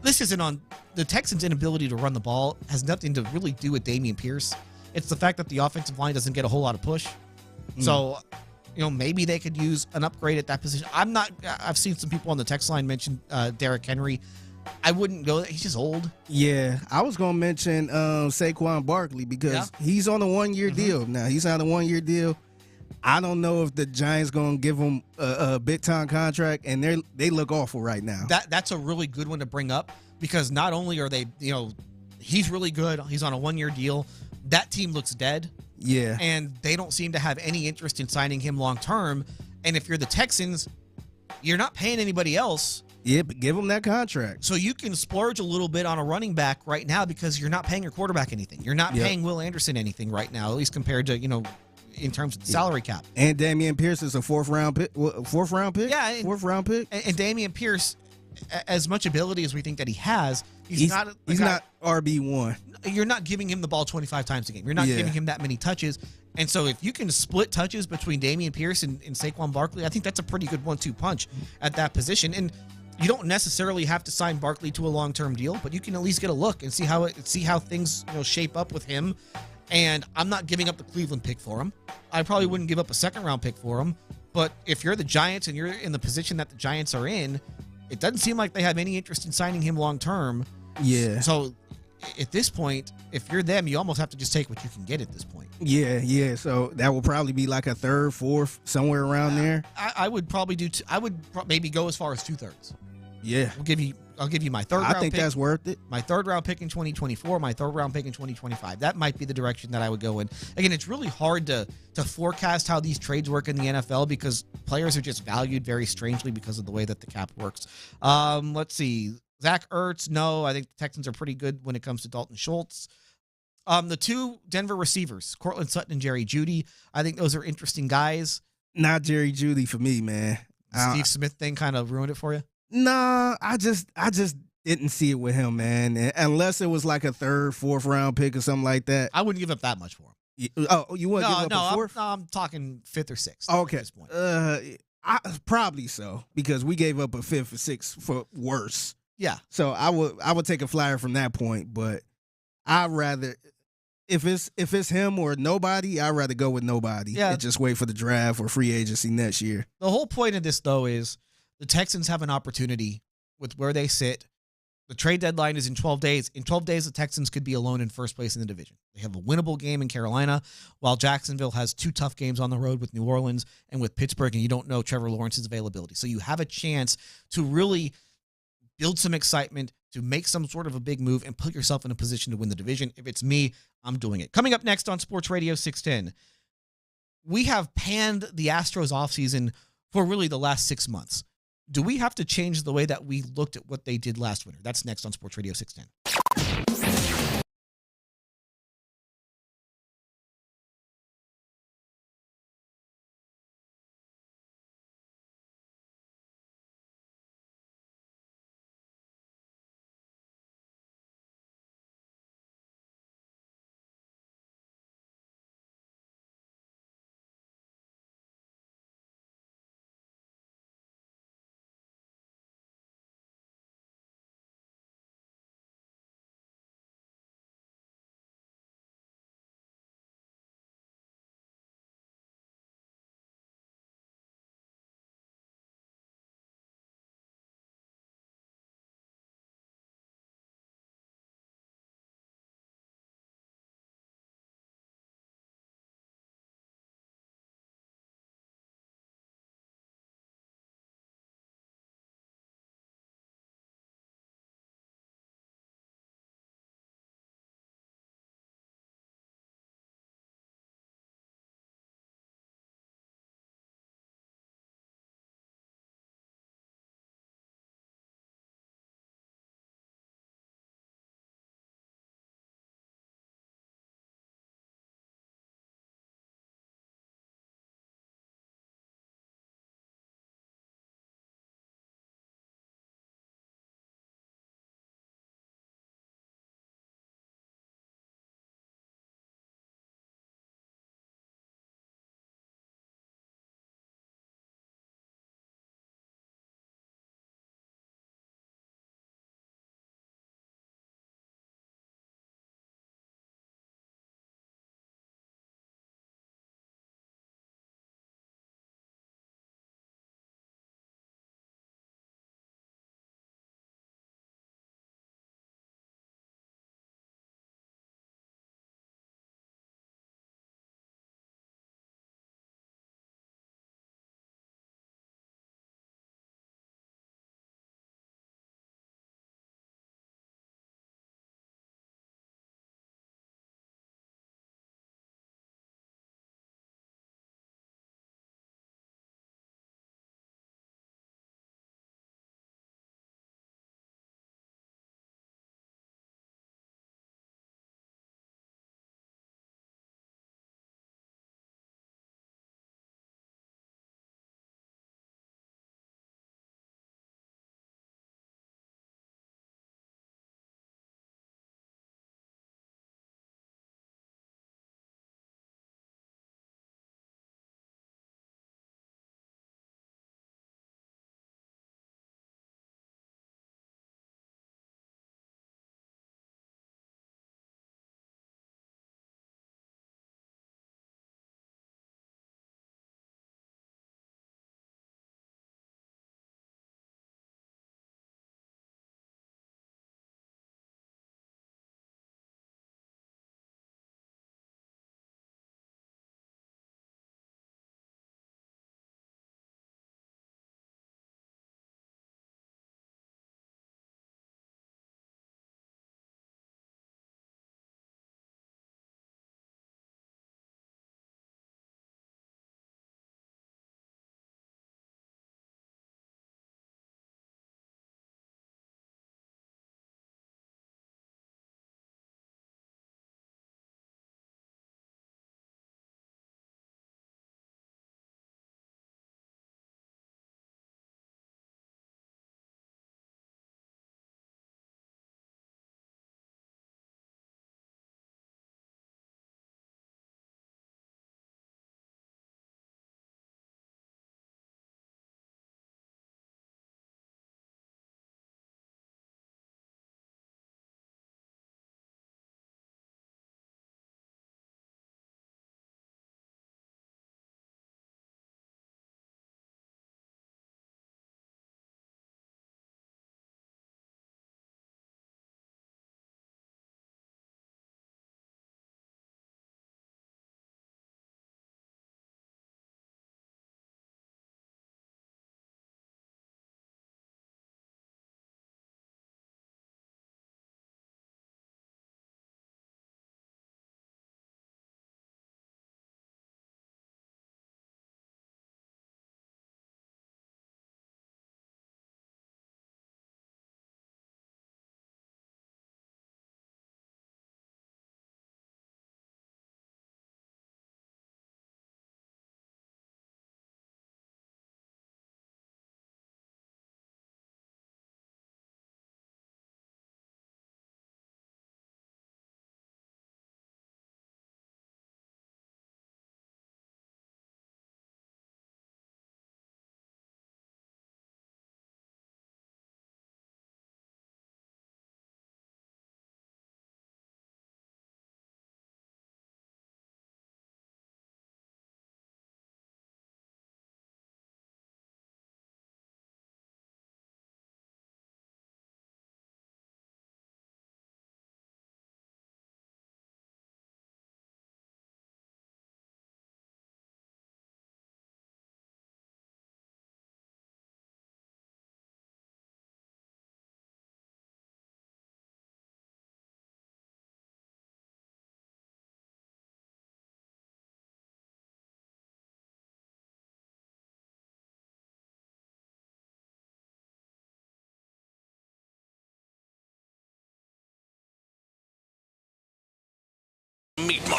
Speaker 1: this isn't on the Texans' inability to run the ball has nothing to really do with Dameon Pierce. It's the fact that the offensive line doesn't get a whole lot of push. So, maybe they could use an upgrade at that position. I've seen some people on the text line mention Derrick Henry. I wouldn't go. He's just old.
Speaker 5: Yeah, I was going to mention Saquon Barkley because he's on a 1-year deal. Now, he's on a 1-year deal. I don't know if the Giants going to give him a big-time contract, and they look awful right now.
Speaker 1: That's a really good one to bring up because not only are they, he's really good. He's on a 1-year deal. That team looks dead.
Speaker 5: Yeah.
Speaker 1: And they don't seem to have any interest in signing him long-term. And if you're the Texans, you're not paying anybody else.
Speaker 5: Yeah, but give him that contract.
Speaker 1: So you can splurge a little bit on a running back right now because you're not paying your quarterback anything. You're not paying Will Anderson anything right now, at least compared to, in terms of the salary cap.
Speaker 5: And Dameon Pierce is a fourth round pick.
Speaker 1: Yeah.
Speaker 5: Fourth round pick.
Speaker 1: And Dameon Pierce, as much ability as we think that he has, he's not
Speaker 5: RB1.
Speaker 1: You're not giving him the ball 25 times a game. You're not giving him that many touches. And so if you can split touches between Dameon Pierce and Saquon Barkley, I think that's a pretty good 1-2 punch at that position. And you don't necessarily have to sign Barkley to a long-term deal, but you can at least get a look and see how things shape up with him. And I'm not giving up the Cleveland pick for him. I probably wouldn't give up a second-round pick for him. But if you're the Giants and you're in the position that the Giants are in, it doesn't seem like they have any interest in signing him long-term.
Speaker 5: Yeah.
Speaker 1: So at this point, if you're them, you almost have to just take what you can get at this point.
Speaker 5: Yeah. So that will probably be like a third, fourth, somewhere around there.
Speaker 1: I would probably do. I would maybe go as far as 2/3.
Speaker 5: Yeah.
Speaker 1: I'll give you my third round pick.
Speaker 5: I think that's worth it.
Speaker 1: My third round pick in 2024, my third round pick in 2025. That might be the direction that I would go in. Again, it's really hard to forecast how these trades work in the NFL because players are just valued very strangely because of the way that the cap works. Let's see. Zach Ertz, no. I think the Texans are pretty good when it comes to Dalton Schultz. The two Denver receivers, Cortland Sutton and Jerry Jeudy, I think those are interesting guys.
Speaker 5: Not Jerry Jeudy for me, man.
Speaker 1: Steve Smith thing kind of ruined it for you?
Speaker 5: Nah, I just didn't see it with him, man. Unless it was like a third, fourth round pick or something like that.
Speaker 1: I wouldn't give up that much for him.
Speaker 5: You wouldn't give up a fourth?
Speaker 1: I'm talking fifth or sixth.
Speaker 5: Okay.
Speaker 1: At this point.
Speaker 5: Probably so because we gave up a fifth or sixth for worse.
Speaker 1: Yeah.
Speaker 5: So I would take a flyer from that point, but I'd rather if it's him or nobody, I'd rather go with nobody.
Speaker 1: Yeah.
Speaker 5: And just wait for the draft or free agency next year.
Speaker 1: The whole point of this though is the Texans have an opportunity with where they sit. The trade deadline is in 12 days. In 12 days, the Texans could be alone in first place in the division. They have a winnable game in Carolina, while Jacksonville has two tough games on the road with New Orleans and with Pittsburgh, and you don't know Trevor Lawrence's availability. So you have a chance to really build some excitement, to make some sort of a big move, and put yourself in a position to win the division. If it's me, I'm doing it. Coming up next on Sports Radio 610, we have panned the Astros offseason for really the last 6 months. Do we have to change the way that we looked at what they did last winter? That's next on Sports Radio 610.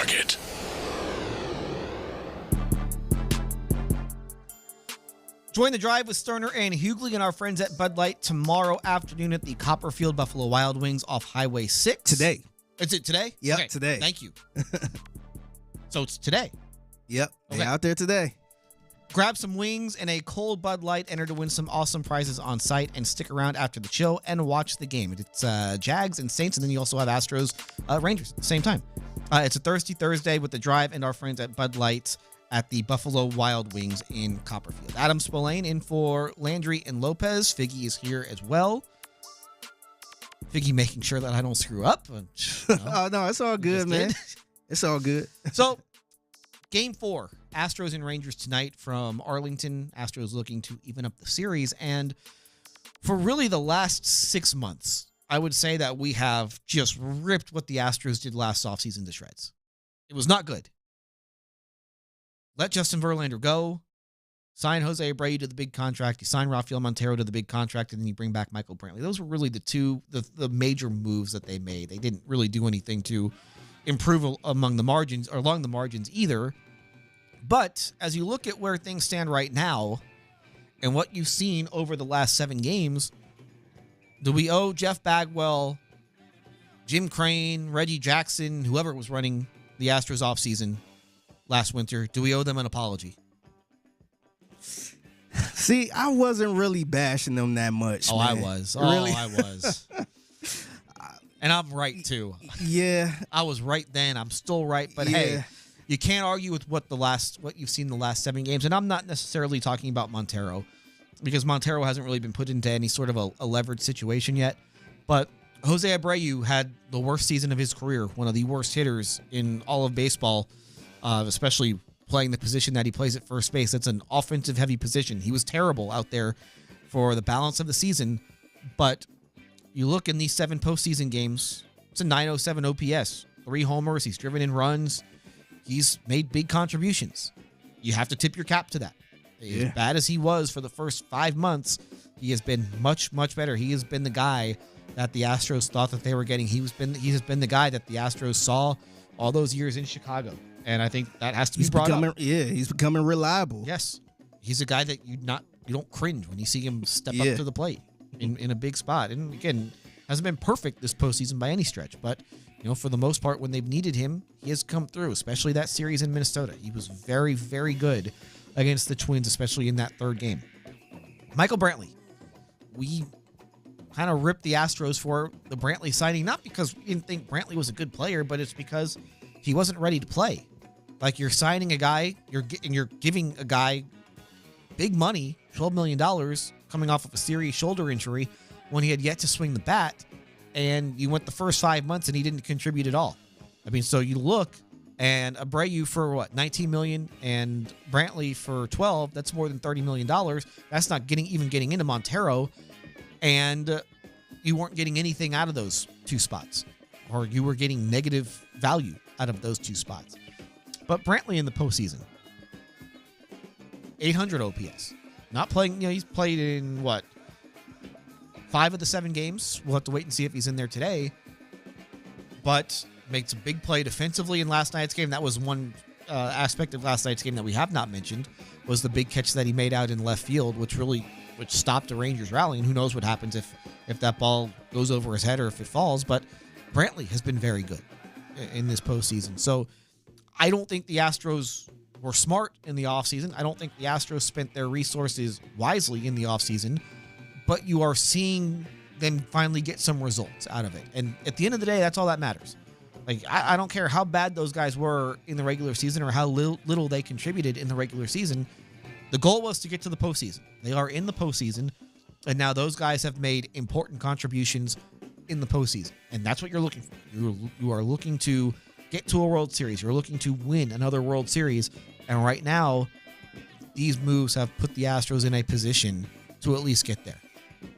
Speaker 2: Market.
Speaker 1: Join the drive with Stoerner and Hughley and our friends at Bud Light tomorrow afternoon at the Copperfield Buffalo Wild Wings off Highway 6.
Speaker 5: Today.
Speaker 1: Is it today?
Speaker 5: Yep,
Speaker 1: Okay,
Speaker 5: today.
Speaker 1: Thank you. So it's today.
Speaker 5: Yep,
Speaker 1: Okay.
Speaker 5: they out there today.
Speaker 1: Grab some wings and a cold Bud Light. Enter to win some awesome prizes on site and stick around after the show and watch the game. It's Jags and Saints, and then you also have Astros, Rangers at the same time. It's a Thirsty Thursday with the drive and our friends at Bud Light at the Buffalo Wild Wings in Copperfield. Adam Spillane in for Landry and Lopez. Figgy is here as well. Figgy making sure that I don't screw up.
Speaker 5: Oh, no, it's all good, man. It's all good.
Speaker 1: So, Game 4, Astros and Rangers tonight from Arlington. Astros looking to even up the series. And for really the last 6 months, I would say that we have just ripped what the Astros did last offseason to shreds. It was not good. Let Justin Verlander go. Sign Jose Abreu to the big contract. You sign Rafael Montero to the big contract, and then you bring back Michael Brantley. Those were really the major moves that they made. They didn't really do anything to improve along the margins either. But as you look at where things stand right now and what you've seen over the last 7 games, do we owe Jeff Bagwell, Jim Crane, Reggie Jackson, whoever was running the Astros offseason last winter, do we owe them an apology?
Speaker 5: See, I wasn't really bashing them that much.
Speaker 1: Oh,
Speaker 5: man.
Speaker 1: I was.
Speaker 5: Really?
Speaker 1: Oh, I was. And I'm right, too.
Speaker 5: Yeah.
Speaker 1: I was right then. I'm still right. But,
Speaker 5: Yeah.
Speaker 1: hey, you can't argue with what you've seen the last 7 games. And I'm not necessarily talking about Montero, because Montero hasn't really been put into any sort of a leveraged situation yet. But Jose Abreu had the worst season of his career, one of the worst hitters in all of baseball, especially playing the position that he plays at first base. It's an offensive-heavy position. He was terrible out there for the balance of the season. But you look in these 7 postseason games, it's a 907 OPS, 3 homers. He's driven in runs. He's made big contributions. You have to tip your cap to that. As bad as he was for the first 5 months, he has been much, much better. He has been the guy that the Astros thought that they were getting. He has been the guy that the Astros saw all those years in Chicago. And I think that has to be brought up.
Speaker 5: Yeah, he's becoming reliable.
Speaker 1: Yes. He's a guy that you don't cringe when you see him step up to the plate in a big spot. And again, hasn't been perfect this postseason by any stretch, but for the most part, when they've needed him, he has come through, especially that series in Minnesota. He was very, very good against the Twins, especially in that 3rd game. Michael Brantley. We kind of ripped the Astros for the Brantley signing, not because we didn't think Brantley was a good player, but it's because he wasn't ready to play. Like, you're signing a guy, you're giving a guy big money, $12 million, coming off of a serious shoulder injury when he had yet to swing the bat, and you went the first 5 months and he didn't contribute at all. I mean, so you look, and Abreu for $19 million and Brantley for $12, that's more than $30 million. That's not getting into Montero, and you weren't getting anything out of those 2 spots, or you were getting negative value out of those 2 spots. But Brantley in the postseason, 800 OPS. Not playing, he's played in 5 of the 7 games. We'll have to wait and see if he's in there today. But makes a big play defensively in last night's game. That was one aspect of last night's game that we have not mentioned, was the big catch that he made out in left field, which stopped the Rangers rallying. Who knows what happens if that ball goes over his head or if it falls. But Brantley has been very good in this postseason. So I don't think the Astros were smart in the offseason. I don't think the Astros spent their resources wisely in the offseason, but you are seeing them finally get some results out of it. And at the end of the day, that's all that matters. Like, I don't care how bad those guys were in the regular season or how little they contributed in the regular season. The goal was to get to the postseason. They are in the postseason, and now those guys have made important contributions in the postseason. And that's what you're looking for. You are looking to get to a World Series. You're looking to win another World Series. And right now, these moves have put the Astros in a position to at least get there.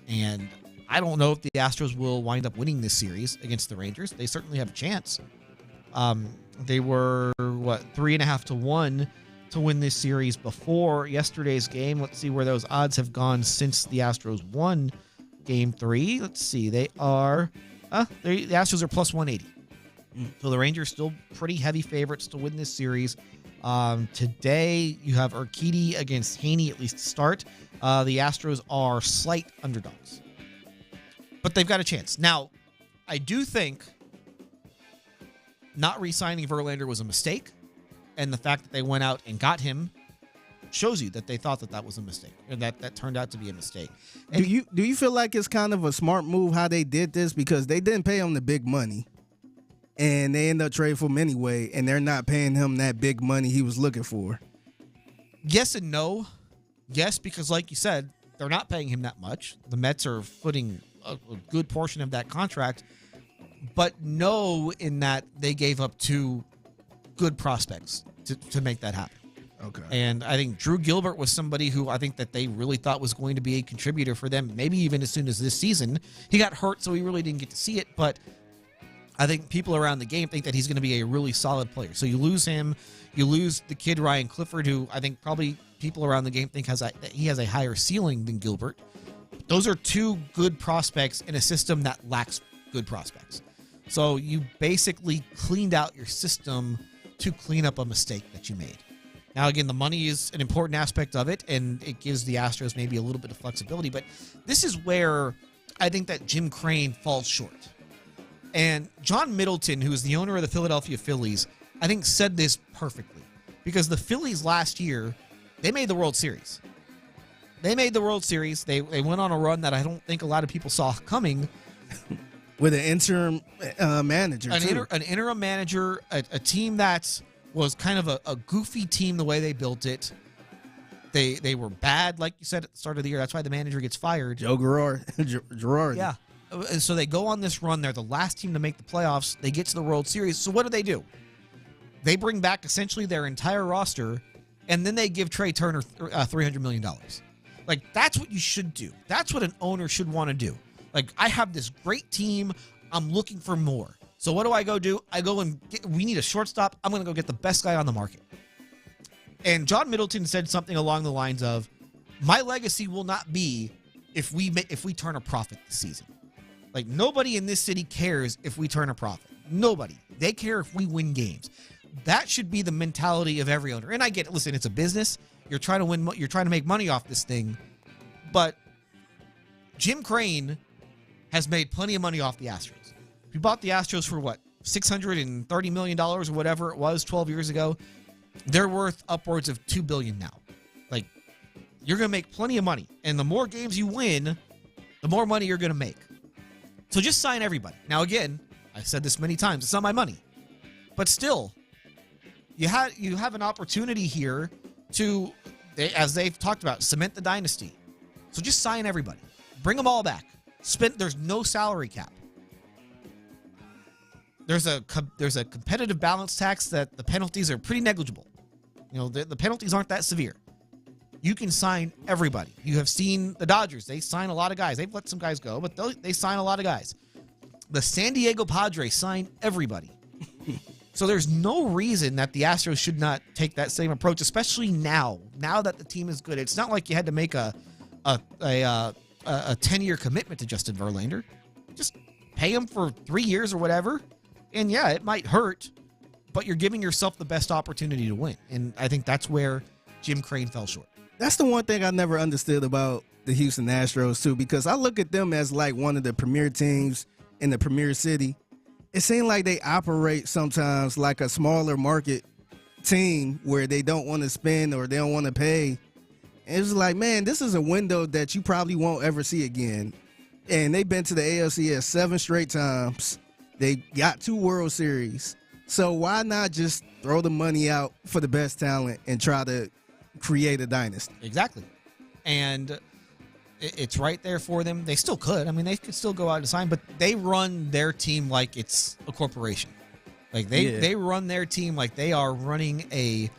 Speaker 1: And I don't know if the Astros will wind up winning this series against the Rangers. They certainly have a chance. They were, 3.5 to 1 to win this series before yesterday's game. Let's see where those odds have gone since the Astros won Game 3. Let's see. They are, the Astros are plus 180. So the Rangers still pretty heavy favorites to win this series. Today, you have Urquidy against Haney, at least to start. The Astros are slight underdogs. But they've got a chance. Now, I do think not re-signing Verlander was a mistake. And the fact that they went out and got him shows you that they thought that was a mistake. And that turned out to be a mistake. And
Speaker 5: do you feel like it's kind of a smart move how they did this? Because they didn't pay him the big money. And they end up trading for him anyway, and they're not paying him that big money he was looking for.
Speaker 1: Yes and no. Yes, because like you said, they're not paying him that much. The Mets are footing a good portion of that contract. But no, in that they gave up 2 good prospects to make that happen.
Speaker 5: Okay.
Speaker 1: And I think Drew Gilbert was somebody who I think that they really thought was going to be a contributor for them, maybe even as soon as this season. He got hurt, so he really didn't get to see it, but I think people around the game think that he's going to be a really solid player. So you lose him, you lose the kid Ryan Clifford, who I think probably people around the game think that he has a higher ceiling than Gilbert. Those are 2 good prospects in a system that lacks good prospects. So you basically cleaned out your system to clean up a mistake that you made. Now, again, the money is an important aspect of it, and it gives the Astros maybe a little bit of flexibility. But this is where I think that Jim Crane falls short. And John Middleton, who is the owner of the Philadelphia Phillies, I think said this perfectly. Because the Phillies last year, they made the World Series. They made the World Series. They went on a run that I don't think a lot of people saw coming.
Speaker 5: With an interim manager,
Speaker 1: an interim manager, a team that was kind of a goofy team the way they built it. They were bad, like you said at the start of the year. That's why the manager gets fired.
Speaker 5: Joe Girardi.
Speaker 1: Yeah. And so they go on this run. They're the last team to make the playoffs. They get to the World Series. So what do? They bring back essentially their entire roster, and then they give Trey Turner $300 million. Like, that's what you should do. That's what an owner should want to do. Like, I have this great team. I'm looking for more. So what do? I go and we need a shortstop. I'm going to go get the best guy on the market. And John Middleton said something along the lines of, my legacy will not be if we turn a profit this season. Like, nobody in this city cares if we turn a profit. Nobody. They care if we win games. That should be the mentality of every owner. And I get it. Listen, it's a business. You're trying to win. You're trying to make money off this thing. But Jim Crane has made plenty of money off the Astros. We bought the Astros for what? $630 million or whatever it was 12 years ago. They're worth upwards of $2 billion now. Like, you're going to make plenty of money. And the more games you win, the more money you're going to make. So just sign everybody. Now, again, I've said this many times. It's not my money. But still, you have an opportunity here to, as they've talked about, cement the dynasty. So just sign everybody. Bring them all back. There's no salary cap. There's a competitive balance tax that the penalties are pretty negligible. You know, the penalties aren't that severe. You can sign everybody. You have seen the Dodgers. They sign a lot of guys. They've let some guys go, but they sign a lot of guys. The San Diego Padres sign everybody. So there's no reason that the Astros should not take that same approach, especially now that the team is good. It's not like you had to make a 10-year commitment to Justin Verlander. Just pay him for 3 years or whatever. And yeah, it might hurt, but you're giving yourself the best opportunity to win. And I think that's where Jim Crane fell short.
Speaker 5: That's the one thing I never understood about the Houston Astros, too, because I look at them as like one of the premier teams in the premier city. It seems like they operate sometimes like a smaller market team where they don't want to spend or they don't want to pay. And it's like, man, this is a window that you probably won't ever see again. And they've been to the ALCS 7 straight times. They got 2 World Series. So why not just throw the money out for the best talent and try to create a dynasty?
Speaker 1: Exactly. And it's right there for them. They still could. I mean, they could still go out and sign, but they run their team like it's a corporation. Like they run their team like they are running a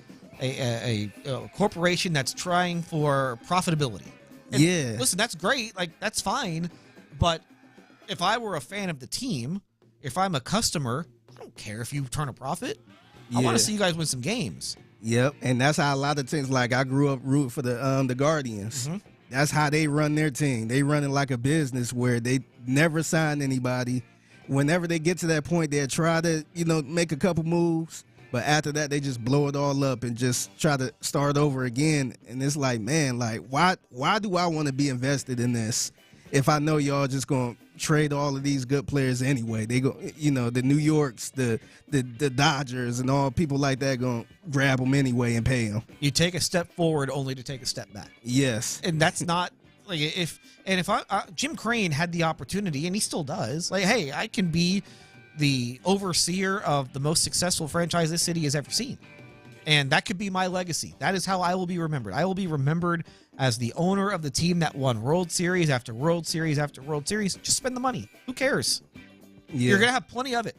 Speaker 1: corporation that's trying for profitability. And listen, that's great. Like, that's fine. But if I were a fan of the team, if I'm a customer, I don't care if you turn a profit. I want to see you guys win some games.
Speaker 5: Yep, and that's how a lot of teams, like I grew up rooting for the Guardians. Mm-hmm. That's how they run their team. They run it like a business where they never sign anybody. whenever they get to that point, they'll try to, make a couple moves. But after that, they just blow it all up and just try to start over again. And it's like, man, like, why do I want to be invested in this if I know y'all just going to trade all of these good players anyway? They go, the New Yorks, the Dodgers and all people like that going to grab them anyway and pay them.
Speaker 1: You take a step forward only to take a step back.
Speaker 5: Yes.
Speaker 1: And that's not like if Jim Crane had the opportunity, and he still does, like, hey, I can be the overseer of the most successful franchise this city has ever seen. And that could be my legacy. That is how I will be remembered. I will be remembered as the owner of the team that won World Series after World Series after World Series. Just spend the money. Who cares?
Speaker 5: Yeah.
Speaker 1: You're going to have plenty of it.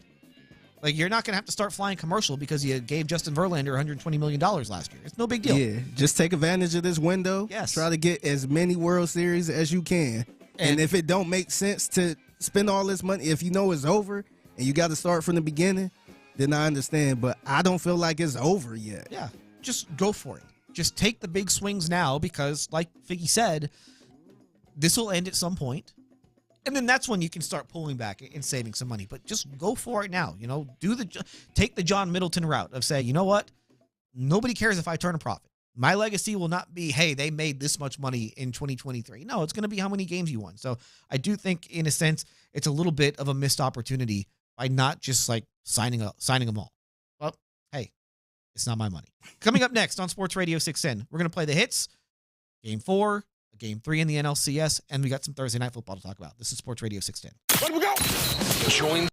Speaker 1: Like, you're not going to have to start flying commercial because you gave Justin Verlander $120 million last year. It's no big deal.
Speaker 5: Yeah, just take advantage of this window.
Speaker 1: Yes.
Speaker 5: Try to get as many World Series as you can. And if it don't make sense to spend all this money, if you know it's over and you got to start from the beginning, then I understand. But I don't feel like it's over yet.
Speaker 1: Yeah, just go for it. Just take the big swings now because, like Figgy said, this will end at some point. And then that's when you can start pulling back and saving some money. But just go for it now. Take the John Middleton route of saying, you know what? Nobody cares if I turn a profit. My legacy will not be, hey, they made this much money in 2023. No, it's going to be how many games you won. So I do think, in a sense, it's a little bit of a missed opportunity by not just like signing them all. Well, hey, it's not my money. Coming up next on Sports Radio 610, we're going to play the hits, Game 4, Game 3 in the NLCS, and we got some Thursday Night Football to talk about. This is Sports Radio 610.
Speaker 2: Let we go. Join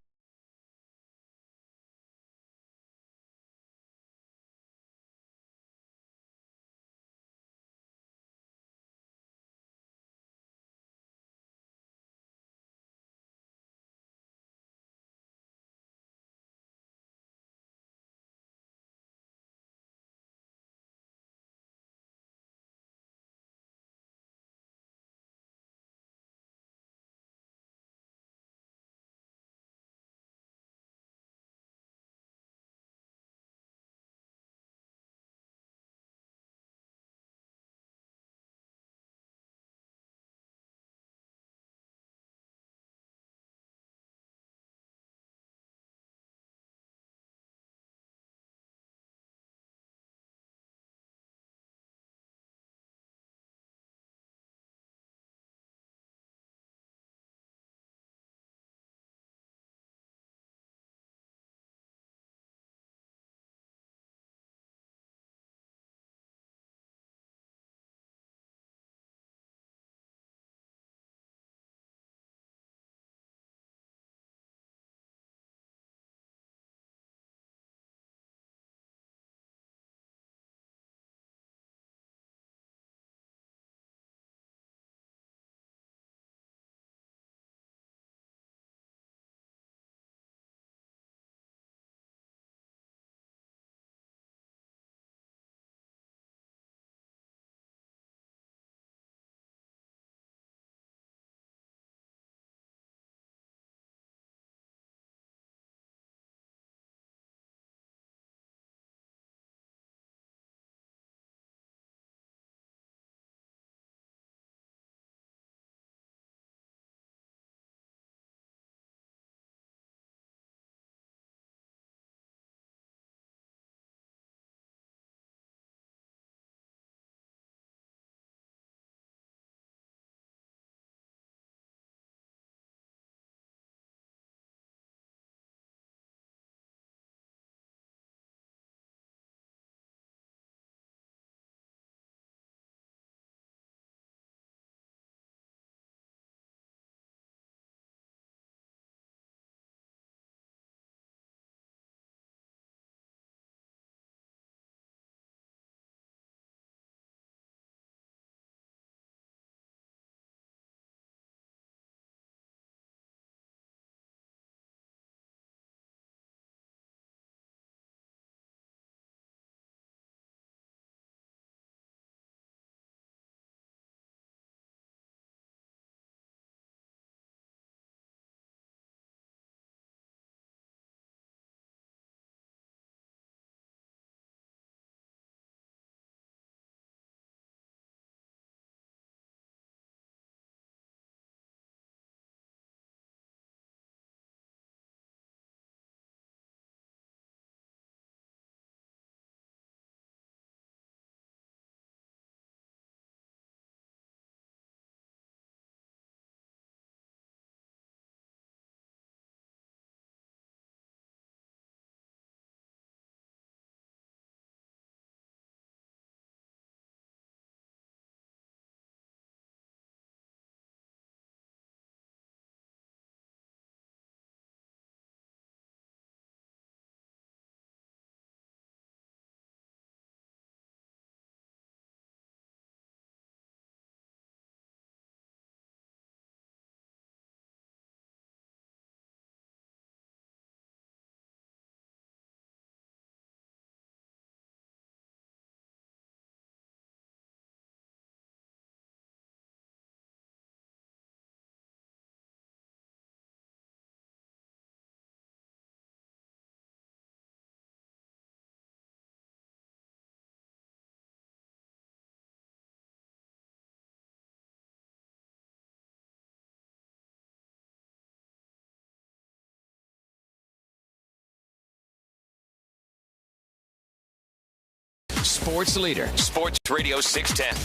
Speaker 2: Sports leader, Sports Radio 610.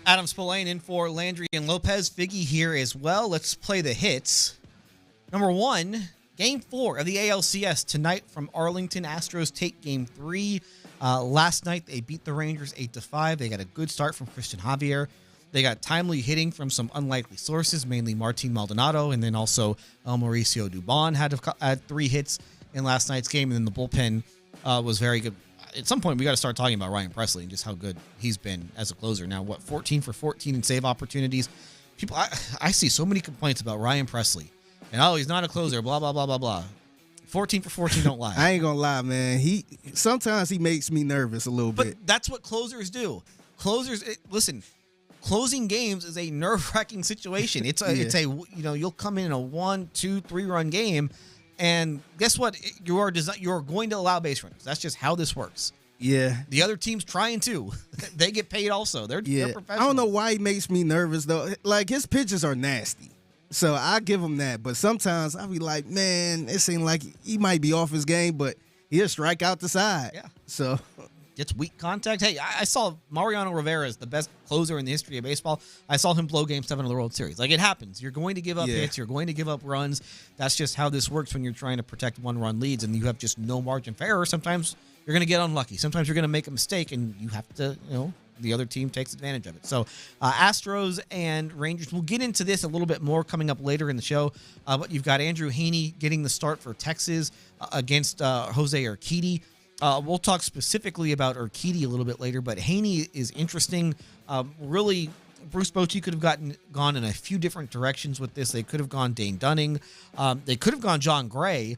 Speaker 1: Adam Spillane in for Landry and Lopez. Figgy here as well. Let's play the hits. Number 1, Game 4 of the ALCS tonight from Arlington. Astros take Game 3. Last night, they beat the Rangers 8-5. They got a good start from Christian Javier. They got timely hitting from some unlikely sources, mainly Martin Maldonado, and then also Mauricio Dubon had 3 hits in last night's game, and then the bullpen was very good. At some point, we got to start talking about Ryan Presley and just how good he's been as a closer. Now, 14 for 14 in save opportunities. People, I see so many complaints about Ryan Presley, and he's not a closer, blah, blah, blah, blah, blah. 14 for 14 don't lie.
Speaker 5: I ain't gonna lie, man. Sometimes he makes me nervous a little bit.
Speaker 1: But that's what closers do. Listen, closing games is a nerve-wracking situation. It's you'll come in a 1, 2, 3 run game, and guess what? You're going to allow base runners. That's just how this works.
Speaker 5: Yeah.
Speaker 1: The other team's trying to. They get paid also. They're professional.
Speaker 5: I don't know why he makes me nervous though. Like his pitches are nasty. So I give him that, but sometimes I'll be like, man, it seems like he might be off his game, but he'll strike out the side.
Speaker 1: Yeah.
Speaker 5: So
Speaker 1: gets weak contact. Hey, I saw Mariano Rivera is the best closer in the history of baseball. I saw him blow Game 7 of the World Series. Like, it happens. You're going to give up hits. You're going to give up runs. That's just how this works when you're trying to protect one-run leads and you have just no margin for error. Sometimes you're going to get unlucky. Sometimes you're going to make a mistake and you have to, the other team takes advantage of it. So Astros and Rangers, we'll get into this a little bit more coming up later in the show. But you've got Andrew Heaney getting the start for Texas against Jose Urquidy. We'll talk specifically about Urquidy a little bit later, but Heaney is interesting. Really, Bruce Bochy could have gone in a few different directions with this. They could have gone Dane Dunning. They could have gone John Gray.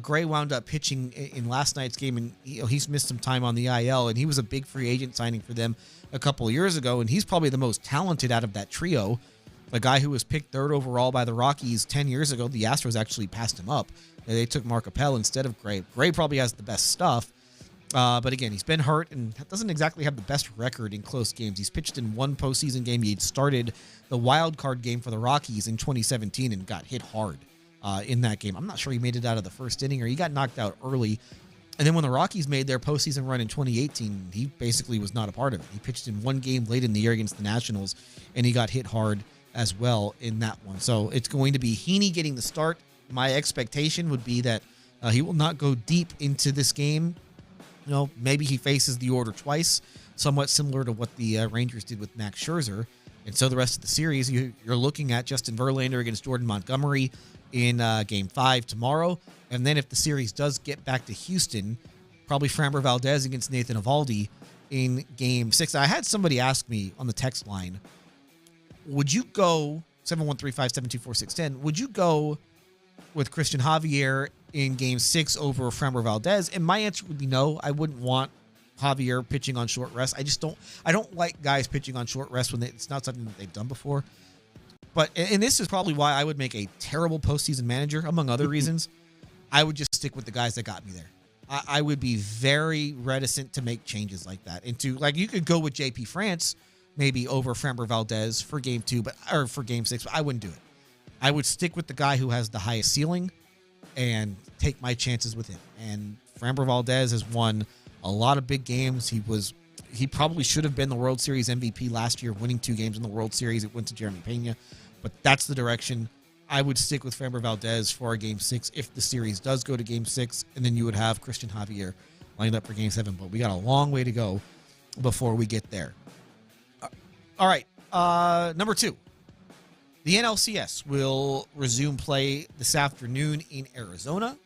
Speaker 1: Gray wound up pitching in last night's game, and he's missed some time on the IL, and he was a big free agent signing for them a couple of years ago, and he's probably the most talented out of that trio. A guy who was picked 3rd overall by the Rockies 10 years ago. The Astros actually passed him up. They took Mark Appel instead of Gray. Gray probably has the best stuff. But again, he's been hurt and doesn't exactly have the best record in close games. He's pitched in 1 postseason game. He had started the wild card game for the Rockies in 2017 and got hit hard in that game. I'm not sure he made it out of the first inning or he got knocked out early. And then when the Rockies made their postseason run in 2018, he basically was not a part of it. He pitched in 1 game late in the year against the Nationals, and he got hit hard as well in that one. So it's going to be Heaney getting the start. My expectation would be that he will not go deep into this game. Maybe he faces the order twice, somewhat similar to what the Rangers did with Max Scherzer. And so the rest of the series, you're looking at Justin Verlander against Jordan Montgomery in Game 5 tomorrow. And then if the series does get back to Houston, probably Framber Valdez against Nathan Eovaldi in Game 6. I had somebody ask me on the text line, would you go, 713-572-4610, would you go with Christian Javier in Game 6 over Framber Valdez? And my answer would be no. I wouldn't want Javier pitching on short rest. I don't like guys pitching on short rest when it's not something that they've done before. And this is probably why I would make a terrible postseason manager, among other reasons. I would just stick with the guys that got me there. I would be very reticent to make changes like that. You could go with JP France maybe over Framber Valdez for Game 2, or for Game 6, but I wouldn't do it. I would stick with the guy who has the highest ceiling and take my chances with him. And Framber Valdez has won a lot of big games. He probably should have been the World Series MVP last year, winning 2 games in the World Series. It went to Jeremy Pena, but that's the direction. I would stick with Framber Valdez for a Game 6 if the series does go to Game 6, and then you would have Christian Javier lined up for Game 7. But we got a long way to go before we get there. All right, number 2. The NLCS will resume play this afternoon in Arizona.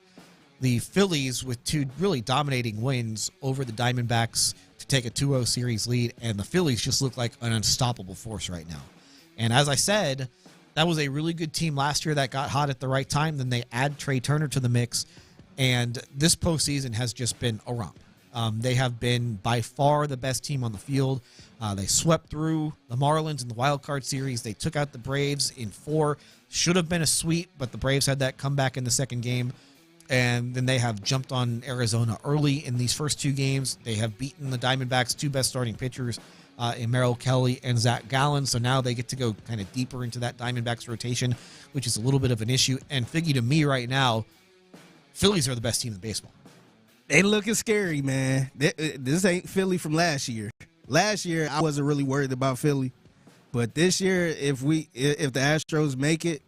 Speaker 1: The Phillies with 2 really dominating wins over the Diamondbacks to take a 2-0 series lead, and the Phillies just look like an unstoppable force right now. And as I said, that was a really good team last year that got hot at the right time. Then they add Trey Turner to the mix, and this postseason has just been a romp. They have been by far the best team on the field. They swept through the Marlins in the wild card series. They took out the Braves in 4. Should have been a sweep, but the Braves had that comeback in the second game. And then they have jumped on Arizona early in these first 2 games. They have beaten the Diamondbacks' 2 best starting pitchers in Merrill Kelly and Zach Gallen. So now they get to go kind of deeper into that Diamondbacks rotation, which is a little bit of an issue. And Figgy, to me right now, Phillies are the best team in baseball.
Speaker 5: They looking scary, man. This ain't Philly from last year. Last year, I wasn't really worried about Philly. But this year, if the Astros make it,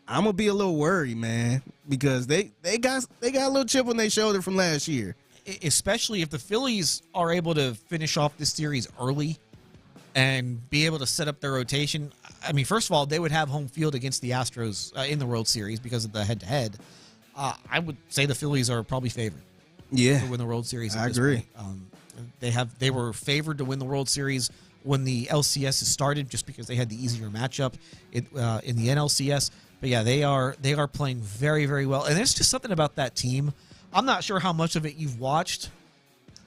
Speaker 5: I'm going to be a little worried, man, because they got a little chip on their shoulder from last year.
Speaker 1: Especially if the Phillies are able to finish off this series early and be able to set up their rotation. I mean, first of all, they would have home field against the Astros in the World Series because of the head-to-head. I would say the Phillies are probably favored.
Speaker 5: Yeah,
Speaker 1: to win the World Series.
Speaker 5: I agree.
Speaker 1: They were favored to win the World Series when the LCS started, just because they had the easier matchup in the NLCS. But yeah, they are playing very, very well, and there's just something about that team. I'm not sure how much of it you've watched,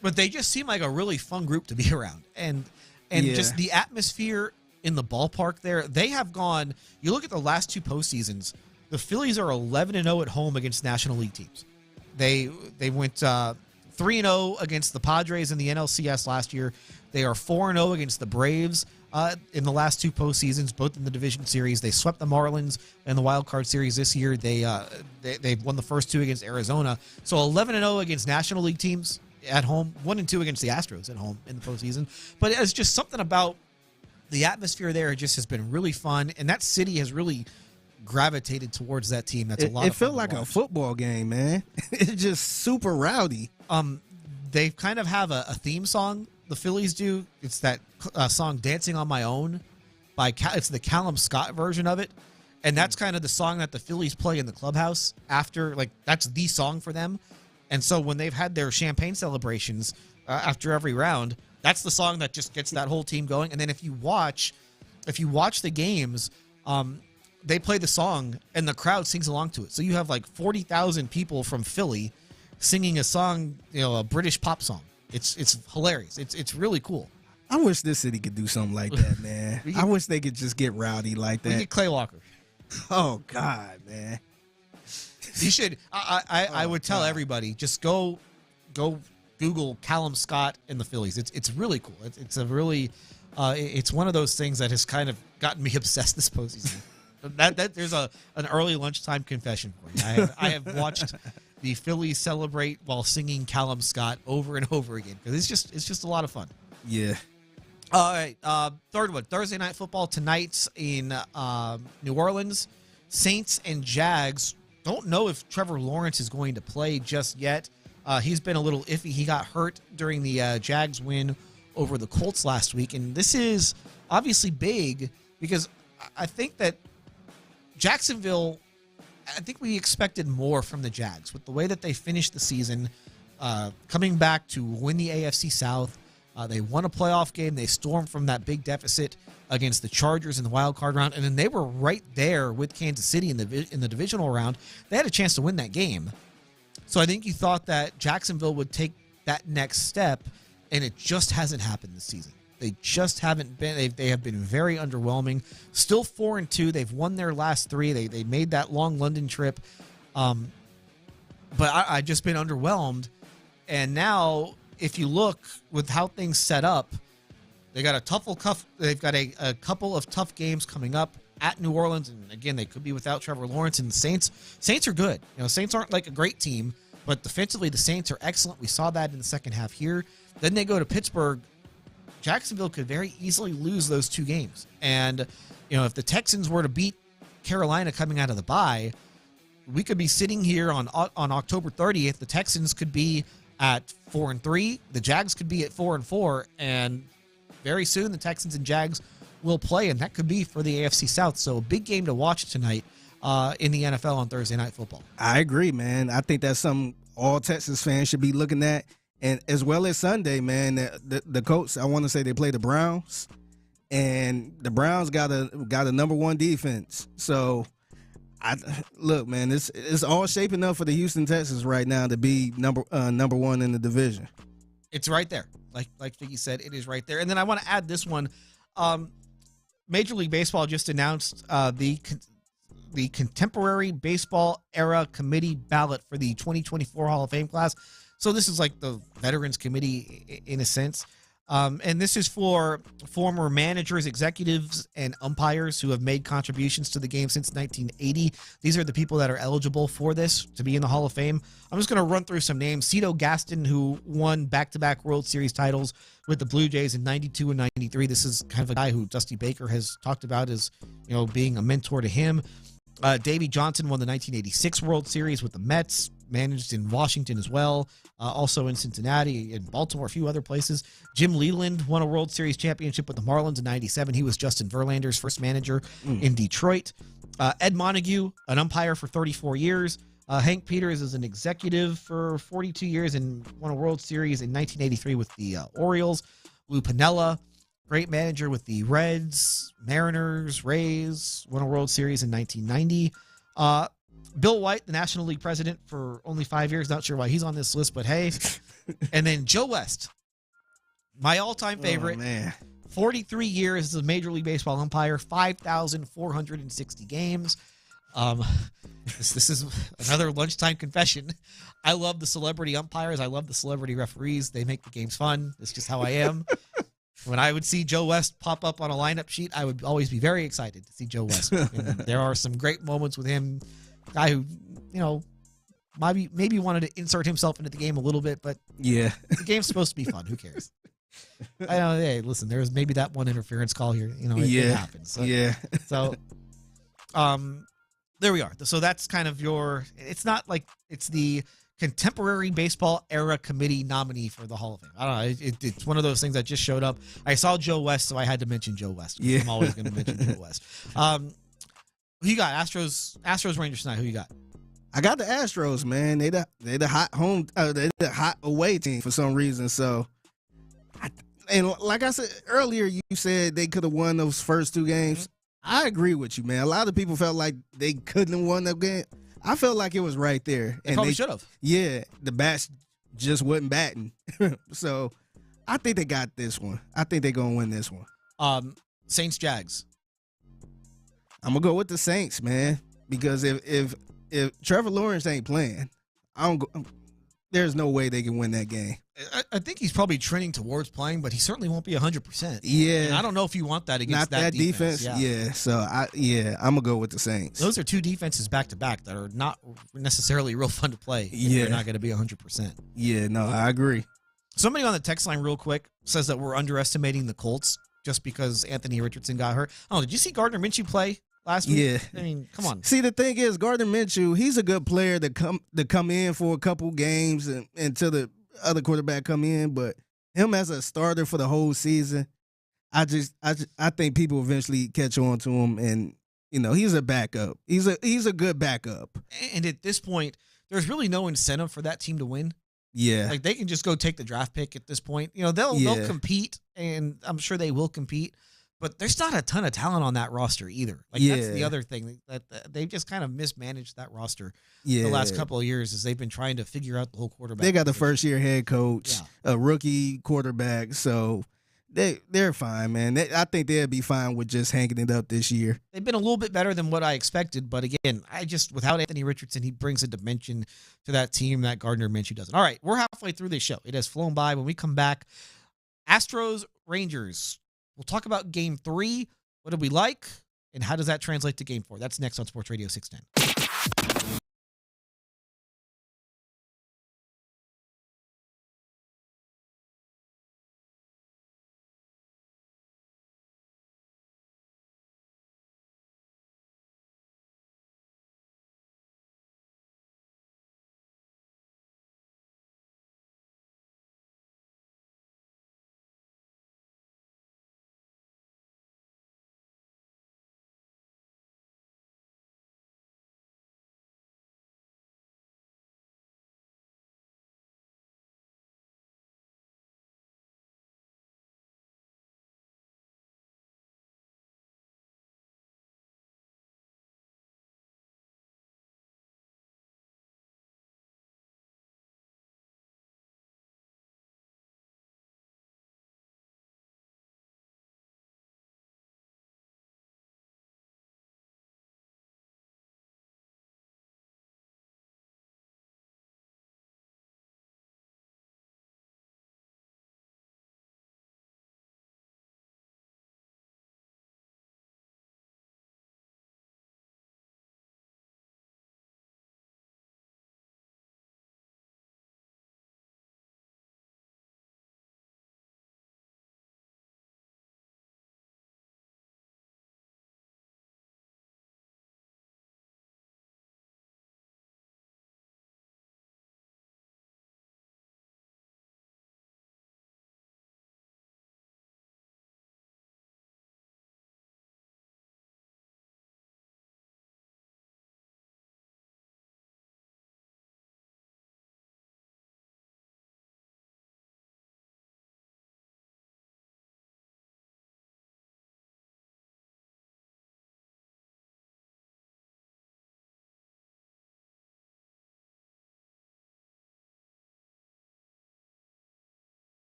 Speaker 1: but they just seem like a really fun group to be around, and just the atmosphere in the ballpark there. They have gone. You look at the last two postseasons. The Phillies are 11-0 at home against National League teams. They went 3-0 against the Padres in the NLCS last year. They are 4-0 against the Braves in the last two postseasons, both in the division series. They swept the Marlins in the wild card series this year. They've won the first two against Arizona. So 11-0 against National League teams at home, 1-2 against the Astros at home in the postseason. But it's just something about the atmosphere there. It just has been really fun, and that city has really gravitated towards that team. That's a lot of fun.
Speaker 5: It felt like a football game, man. It's just super rowdy.
Speaker 1: They kind of have a theme song, the Phillies do. It's that song Dancing on My Own it's the Callum Scott version of it. And that's kind of the song that the Phillies play in the clubhouse after, that's the song for them. And so when they've had their champagne celebrations after every round, that's the song that just gets that whole team going. And then if you watch the games, they play the song and the crowd sings along to it. So you have 40,000 people from Philly singing a song, a British pop song. It's hilarious. It's really cool.
Speaker 5: I wish this city could do something like that, man. I wish they could just get rowdy like that.
Speaker 1: We get Clay Walker.
Speaker 5: Oh God, man.
Speaker 1: You should. I would tell everybody, just go Google Callum Scott and the Phillies. It's really cool. It's a really it's one of those things that has kind of gotten me obsessed this postseason. That there's an early lunchtime confession for you. I have watched the Phillies celebrate while singing Callum Scott over and over again, because it's just a lot of fun.
Speaker 5: Yeah.
Speaker 1: All right. Third one, Thursday Night Football tonight in New Orleans. Saints and Jags. Don't know if Trevor Lawrence is going to play just yet. He's been a little iffy. He got hurt during the Jags win over the Colts last week, and this is obviously big because I think that Jacksonville, I think we expected more from the Jags with the way that they finished the season, coming back to win the AFC South. They won a playoff game. They stormed from that big deficit against the Chargers in the wild card round, and then they were right there with Kansas City in the divisional round. They had a chance to win that game. So I think you thought that Jacksonville would take that next step, and it just hasn't happened this season. They just haven't been. They have been very underwhelming. Still 4-2. They've won their last three. They made that long London trip, but I've just been underwhelmed. And now, if you look with how things set up, they've got a couple of tough games coming up at New Orleans, and again, they could be without Trevor Lawrence. And the Saints are good. Saints aren't like a great team, but defensively, the Saints are excellent. We saw that in the second half here. Then they go to Pittsburgh. Jacksonville could very easily lose those two games. And, if the Texans were to beat Carolina coming out of the bye, we could be sitting here on October 30th. The Texans could be at 4-3. The Jags could be at 4-4. And very soon, the Texans and Jags will play, and that could be for the AFC South. So a big game to watch tonight in the NFL on Thursday Night Football.
Speaker 5: I agree, man. I think that's something all Texas fans should be looking at. And as well as Sunday, man, the Colts, I want to say they play the Browns, and the Browns got a number one defense. So, look, man, it's all shaping up for the Houston Texans right now to be number one in the division.
Speaker 1: It's right there, like Figgy said, it is right there. And then I want to add this one: Major League Baseball just announced the Contemporary Baseball Era Committee ballot for the 2024 Hall of Fame class. So this is like the Veterans Committee in a sense. And this is for former managers, executives, and umpires who have made contributions to the game since 1980. These are the people that are eligible for this to be in the Hall of Fame. I'm just going to run through some names. Cito Gaston, who won back-to-back World Series titles with the Blue Jays in 92 and 93. This is kind of a guy who Dusty Baker has talked about as, being a mentor to him. Davey Johnson won the 1986 World Series with the Mets, managed in Washington as well, also in Cincinnati, in Baltimore, a few other places. Jim Leland won a World Series championship with the Marlins in 97. He was Justin Verlander's first manager in Detroit. Ed Montague, an umpire for 34 years. Hank Peters is an executive for 42 years and won a World Series in 1983 with the Orioles. Lou Piniella, great manager with the Reds, Mariners, Rays, won a World Series in 1990. Bill White, the National League president for only 5 years. Not sure why he's on this list, but hey. And then Joe West, my all-time favorite.
Speaker 5: Oh, man.
Speaker 1: 43 years as a Major League Baseball umpire, 5,460 games. This is another lunchtime confession. I love the celebrity umpires. I love the celebrity referees. They make the games fun. That's just how I am. When I would see Joe West pop up on a lineup sheet, I would always be very excited to see Joe West. And there are some great moments with him. Guy who, maybe wanted to insert himself into the game a little bit, but
Speaker 5: yeah,
Speaker 1: the game's supposed to be fun. Who cares? I know. Hey, listen, there's maybe that one interference call here. It happens. So,
Speaker 5: yeah.
Speaker 1: So, there we are. So that's kind of it's not like it's the contemporary baseball era committee nominee for the Hall of Fame. I don't know. It's one of those things that just showed up. I saw Joe West, so I had to mention Joe West.
Speaker 5: Yeah.
Speaker 1: I'm always going to mention Joe West. Who you got? Astros, Rangers tonight. Who you got?
Speaker 5: I got the Astros, man. They the hot home, they the hot away team for some reason. So, and like I said earlier, you said they could have won those first two games. I agree with you, man. A lot of people felt like they couldn't have won that game. I felt like it was right there.
Speaker 1: They probably should have.
Speaker 5: Yeah, the bats just wasn't batting. So, I think they got this one. I think they're gonna win this one.
Speaker 1: Saints, Jags.
Speaker 5: I'm gonna go with the Saints, man, because if Trevor Lawrence ain't playing, there's no way they can win that game.
Speaker 1: I think he's probably trending towards playing, but he certainly won't be 100%.
Speaker 5: Yeah,
Speaker 1: and I don't know if you want that against that defense.
Speaker 5: Yeah. So I'm gonna go with the Saints.
Speaker 1: Those are two defenses back to back that are not necessarily real fun to play. They're not going to be 100%.
Speaker 5: Yeah, no, I agree.
Speaker 1: Somebody on the text line, real quick, says that we're underestimating the Colts just because Anthony Richardson got hurt. Oh, did you see Gardner Minshew play last week?
Speaker 5: Yeah.
Speaker 1: I mean, come on.
Speaker 5: See, the thing is, Gardner Minshew, he's a good player to come in for a couple games until the other quarterback come in, but him as a starter for the whole season, I think people eventually catch on to him, and he's a backup. He's a good backup.
Speaker 1: And at this point, there's really no incentive for that team to win.
Speaker 5: Yeah,
Speaker 1: like they can just go take the draft pick at this point. They'll compete, and I'm sure they will compete. But there's not a ton of talent on that roster either. That's the other thing that they've just kind of mismanaged that roster the last couple of years as they've been trying to figure out the whole quarterback.
Speaker 5: They got the first-year head coach, a rookie quarterback, so they're fine, man. I think they'll be fine with just hanging it up this year.
Speaker 1: They've been a little bit better than what I expected, but again, without Anthony Richardson, he brings a dimension to that team that Gardner Minshew doesn't. All right, we're halfway through this show. It has flown by. When we come back, Astros, Rangers. We'll talk about Game 3. What did we like? And how does that translate to Game 4? That's next on Sports Radio 610.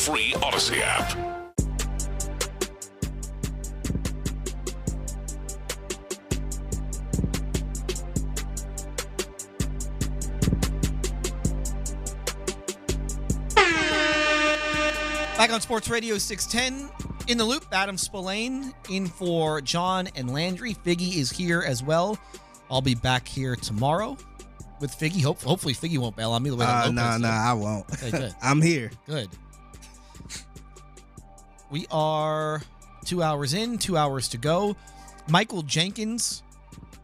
Speaker 8: free Odyssey app.
Speaker 1: Back on Sports Radio 610, in the loop, Adam Spillane in for John and Landry. Figgy is here as well. I'll be back here tomorrow with Figgy. Hopefully Figgy won't bail on me the way that Lopez did.
Speaker 5: I won't.
Speaker 1: Okay, good.
Speaker 5: I'm here.
Speaker 1: Good. We are 2 hours in, 2 hours to go. Michael Jenkins,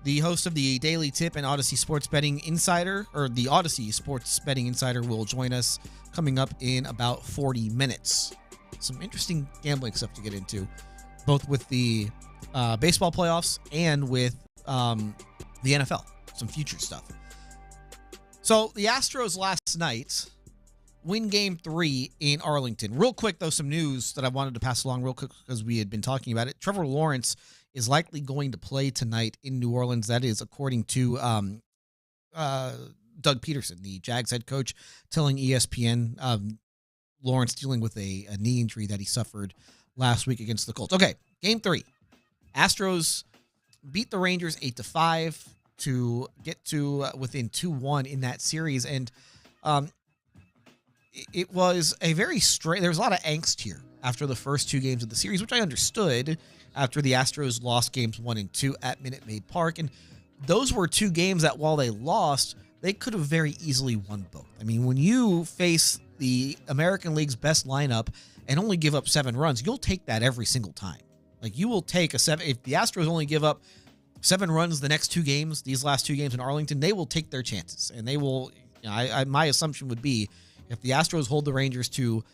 Speaker 1: the host of the Daily Tip and Odyssey Sports Betting Insider, or the Odyssey Sports Betting Insider, will join us coming up in about 40 minutes. Some interesting gambling stuff to get into, both with the baseball playoffs and with the NFL. Some future stuff. So the Astros last night win Game 3 in Arlington. Real quick, though, some news that I wanted to pass along real quick because we had been talking about it. Trevor Lawrence is likely going to play tonight in New Orleans. That is according to Doug Peterson, the Jags head coach, telling ESPN Lawrence dealing with a knee injury that he suffered last week against the Colts. Okay, Game 3. Astros beat the Rangers 8-5 to get to within 2-1 in that series. And it was a very straight. There was a lot of angst here after the first two games of the series, which I understood after the Astros lost games 1 and 2 at Minute Maid Park. And those were two games that while they lost, they could have very easily won both. I mean, when you face the American League's best lineup and only give up 7 runs, you'll take that every single time. Like, you will take a 7. If the Astros only give up 7 runs the next two games, these last two games in Arlington, they will take their chances. And they will, my assumption would be, if the Astros hold the Rangers to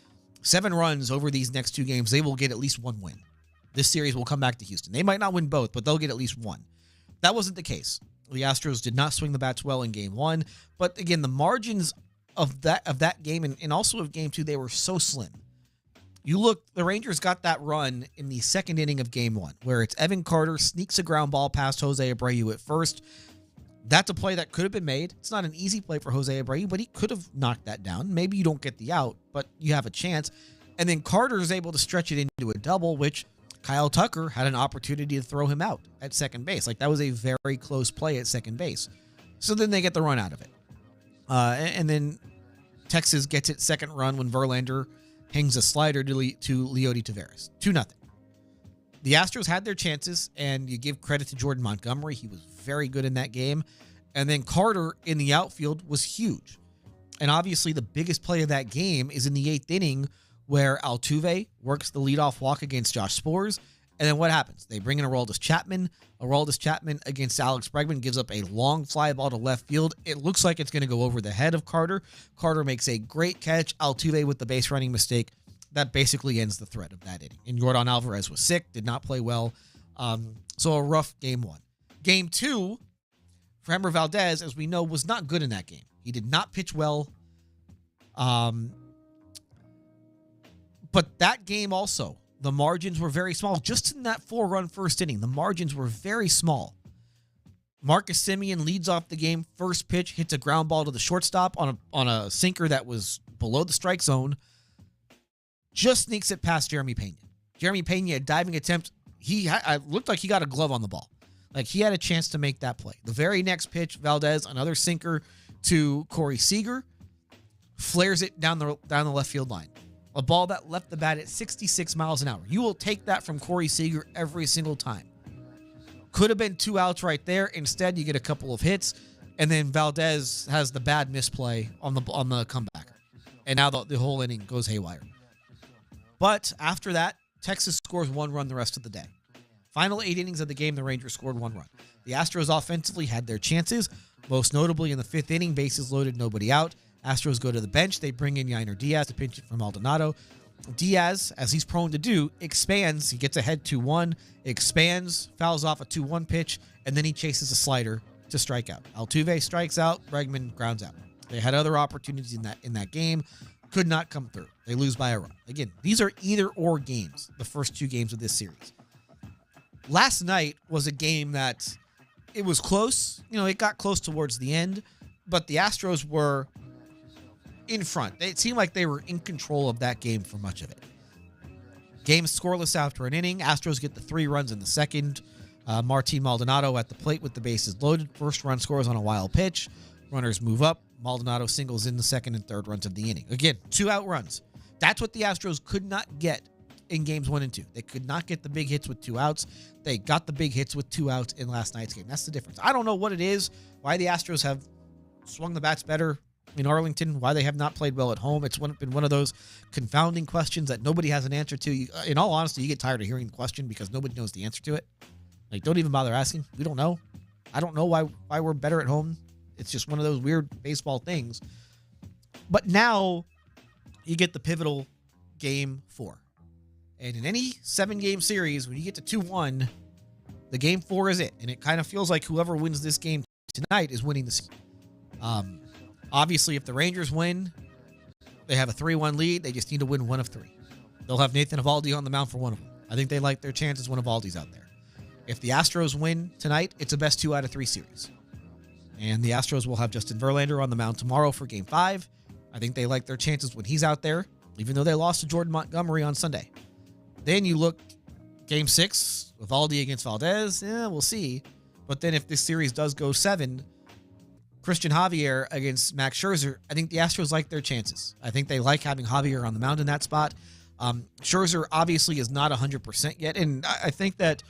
Speaker 1: 7 runs over these next two games, they will get at least one win. This series will come back to Houston. They might not win both, but they'll get at least one. That wasn't the case. The Astros did not swing the bats well in Game 1. But again, the margins of that game and also of Game 2, they were so slim. You look, the Rangers got that run in the second inning of Game 1, where it's Evan Carter sneaks a ground ball past Jose Abreu at first. That's a play that could have been made. It's not an easy play for Jose Abreu, but he could have knocked that down. Maybe you don't get the out, but you have a chance. And then Carter is able to stretch it into a double, which Kyle Tucker had an opportunity to throw him out at second base. Like, that was a very close play at second base. So then they get the run out of it. And then Texas gets its second run when Verlander hangs a slider to Leody Taveras. 2-0. The Astros had their chances, and you give credit to Jordan Montgomery. He was very good in that game. And then Carter in the outfield was huge. And obviously the biggest play of that game is in the 8th inning, where Altuve works the leadoff walk against Josh Sborz. And then what happens? They bring in Aroldis Chapman. Aroldis Chapman against Alex Bregman gives up a long fly ball to left field. It looks like it's going to go over the head of Carter. Carter makes a great catch. Altuve with the base running mistake. That basically ends the threat of that inning. And Yordan Alvarez was sick, did not play well. So a rough Game 1. Game 2, Framber Valdez, as we know, was not good in that game. He did not pitch well. But that game also, the margins were very small. Just in that 4-run first inning, the margins were very small. Marcus Semien leads off the game. First pitch, hits a ground ball to the shortstop on a sinker that was below the strike zone. Just sneaks it past Jeremy Pena. Jeremy Pena, a diving attempt. I looked like he got a glove on the ball. Like, he had a chance to make that play. The very next pitch, Valdez, another sinker to Corey Seager, flares it down the left field line. A ball that left the bat at 66 miles an hour. You will take that from Corey Seager every single time. Could have been 2 outs right there. Instead, you get a couple of hits, and then Valdez has the bad misplay on the comebacker. And now the whole inning goes haywire. But after that, Texas scores 1 run the rest of the day. Final 8 innings of the game, the Rangers scored 1 run. The Astros offensively had their chances, most notably in the 5th inning, bases loaded, nobody out. Astros go to the bench. They bring in Yainer Diaz to pinch it for Maldonado. Diaz, as he's prone to do, expands. He gets ahead 2-1, expands, fouls off a 2-1 pitch, and then he chases a slider to strike out. Altuve strikes out. Bregman grounds out. They had other opportunities in that game. Could not come through. They lose by a run. Again, these are either-or games, the first 2 games of this series. Last night was a game that it was close. It got close towards the end, but the Astros were in front. It seemed like they were in control of that game for much of it. Game scoreless after an inning. Astros get the 3 runs in the second. Martin Maldonado at the plate with the bases loaded. First run scores on a wild pitch. Runners move up. Maldonado singles in the second and third runs of the inning. Again, 2 out runs. That's what the Astros could not get in games 1 and 2. They could not get the big hits with 2 outs. They got the big hits with 2 outs in last night's game. That's the difference. I don't know what it is, why the Astros have swung the bats better in Arlington, why they have not played well at home. It's been one of those confounding questions that nobody has an answer to. In all honesty, you get tired of hearing the question because nobody knows the answer to it. Like, don't even bother asking. We don't know. I don't know why we're better at home. It's just one of those weird baseball things. But now you get the pivotal game 4. And in any 7-game series, when you get to 2-1, the game 4 is it. And it kind of feels like whoever wins this game tonight is winning the series. Obviously, if the Rangers win, they have a 3-1 lead. They just need to win 1 of 3. They'll have Nathan Eovaldi on the mound for one of them. I think they like their chances when Eovaldi's out there. If the Astros win tonight, it's a best 2 out of 3 series. And the Astros will have Justin Verlander on the mound tomorrow for Game 5. I think they like their chances when he's out there, even though they lost to Jordan Montgomery on Sunday. Then you look Game 6, Eovaldi against Valdez. Yeah, we'll see. But then if this series does go 7, Christian Javier against Max Scherzer, I think the Astros like their chances. I think they like having Javier on the mound in that spot. Scherzer obviously is not 100% yet, and I think that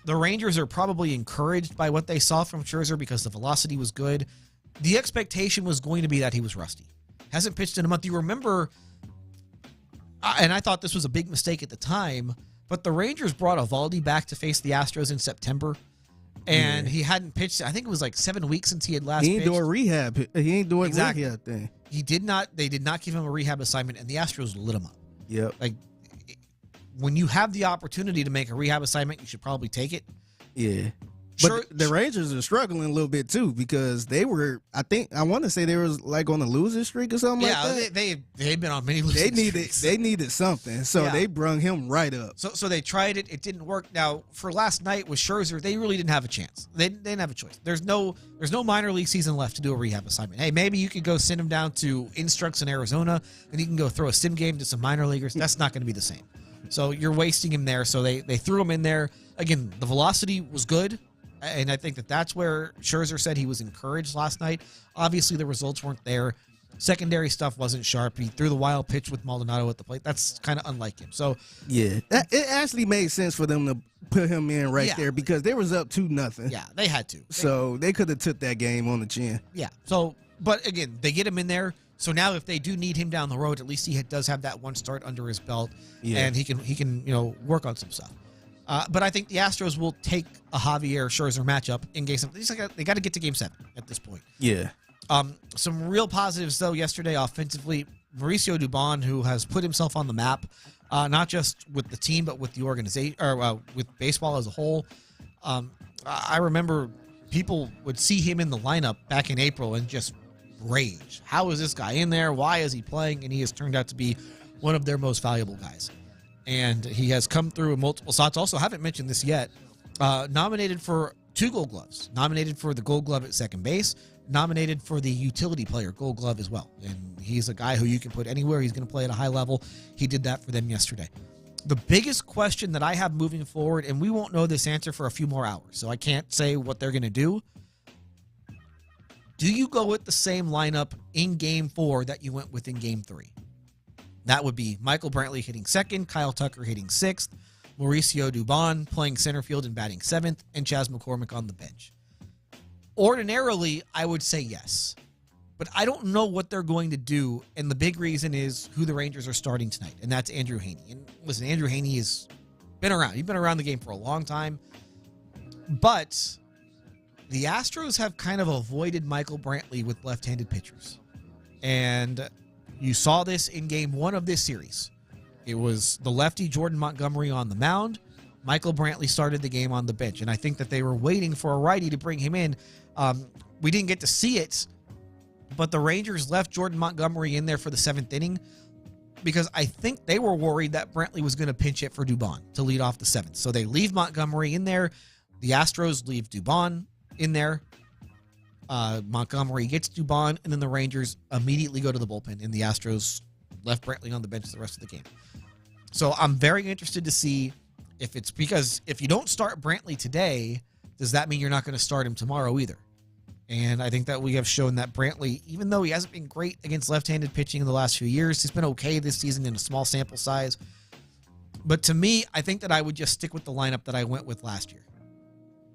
Speaker 1: the Rangers are probably encouraged by what they saw from Scherzer because the velocity was good. The expectation was going to be that he was rusty. Hasn't pitched in a month. You remember, and I thought this was a big mistake at the time, but the Rangers brought Eovaldi back to face the Astros in September, and he hadn't pitched. I think it was like 7 weeks since he had last pitched.
Speaker 5: He ain't doing rehab. He ain't doing
Speaker 1: Exactly.
Speaker 5: rehab thing.
Speaker 1: He did not. They did not give him a rehab assignment, and the Astros lit him up.
Speaker 5: Yep.
Speaker 1: Like, when you have the opportunity to make a rehab assignment, you should probably take it.
Speaker 5: Yeah. But the Rangers are struggling a little bit too because they were, I want to say they was like on a losing streak or something like that.
Speaker 1: Yeah, they've been on many losing streaks.
Speaker 5: They needed something, so they brung him right up.
Speaker 1: So they tried it. It didn't work. Now, for last night with Scherzer, they really didn't have a chance. They didn't have a choice. There's no minor league season left to do a rehab assignment. Hey, maybe you could go send him down to Instructs in Arizona, and he can go throw a sim game to some minor leaguers. That's not going to be the same. So you're wasting him there. So they threw him in there. Again, the velocity was good. And I think that's where Scherzer said he was encouraged last night. Obviously, the results weren't there. Secondary stuff wasn't sharp. He threw the wild pitch with Maldonado at the plate. That's kind of unlike him. So
Speaker 5: yeah, it actually made sense for them to put him in right there because they was up 2-0.
Speaker 1: Yeah, they had to.
Speaker 5: So they could have took that game on the chin.
Speaker 1: Yeah. So, but again, they get him in there. So now, if they do need him down the road, at least he does have that one start under his belt, and he can work on some stuff. But I think the Astros will take a Javier Scherzer matchup in Game 7. They got to get to Game 7 at this point.
Speaker 5: Yeah.
Speaker 1: Some real positives, though, yesterday offensively. Mauricio Dubon, who has put himself on the map, not just with the team, but with the organization, or with baseball as a whole. I remember people would see him in the lineup back in April and just rage. How is this guy in there? Why is he playing? And he has turned out to be one of their most valuable guys. And he has come through in multiple spots. Also, haven't mentioned this yet. Nominated for 2 Gold Gloves. Nominated for the Gold Glove at second base. Nominated for the utility player Gold Glove as well. And he's a guy who you can put anywhere. He's going to play at a high level. He did that for them yesterday. The biggest question that I have moving forward, and we won't know this answer for a few more hours, so I can't say what they're going to do. Do you go with the same lineup in Game 4 that you went with in Game 3? That would be Michael Brantley hitting second, Kyle Tucker hitting sixth, Mauricio Dubon playing center field and batting seventh, and Chas McCormick on the bench. Ordinarily, I would say yes. But I don't know what they're going to do, and the big reason is who the Rangers are starting tonight, and that's Andrew Heaney. And listen, Andrew Heaney has been around. He's been around the game for a long time. But the Astros have kind of avoided Michael Brantley with left-handed pitchers. And you saw this in Game 1 of this series. It was the lefty Jordan Montgomery on the mound. Michael Brantley started the game on the bench. And I think that they were waiting for a righty to bring him in. We didn't get to see it, but the Rangers left Jordan Montgomery in there for the 7th inning because I think they were worried that Brantley was going to pinch hit for Dubon to lead off the 7th. So they leave Montgomery in there. The Astros leave Dubon in there. Montgomery gets Dubon, and then the Rangers immediately go to the bullpen, and the Astros left Brantley on the bench the rest of the game. So I'm very interested to see if it's because if you don't start Brantley today, does that mean you're not going to start him tomorrow either? And I think that we have shown that Brantley, even though he hasn't been great against left-handed pitching in the last few years, he's been okay this season in a small sample size. But to me, I think that I would just stick with the lineup that I went with last year.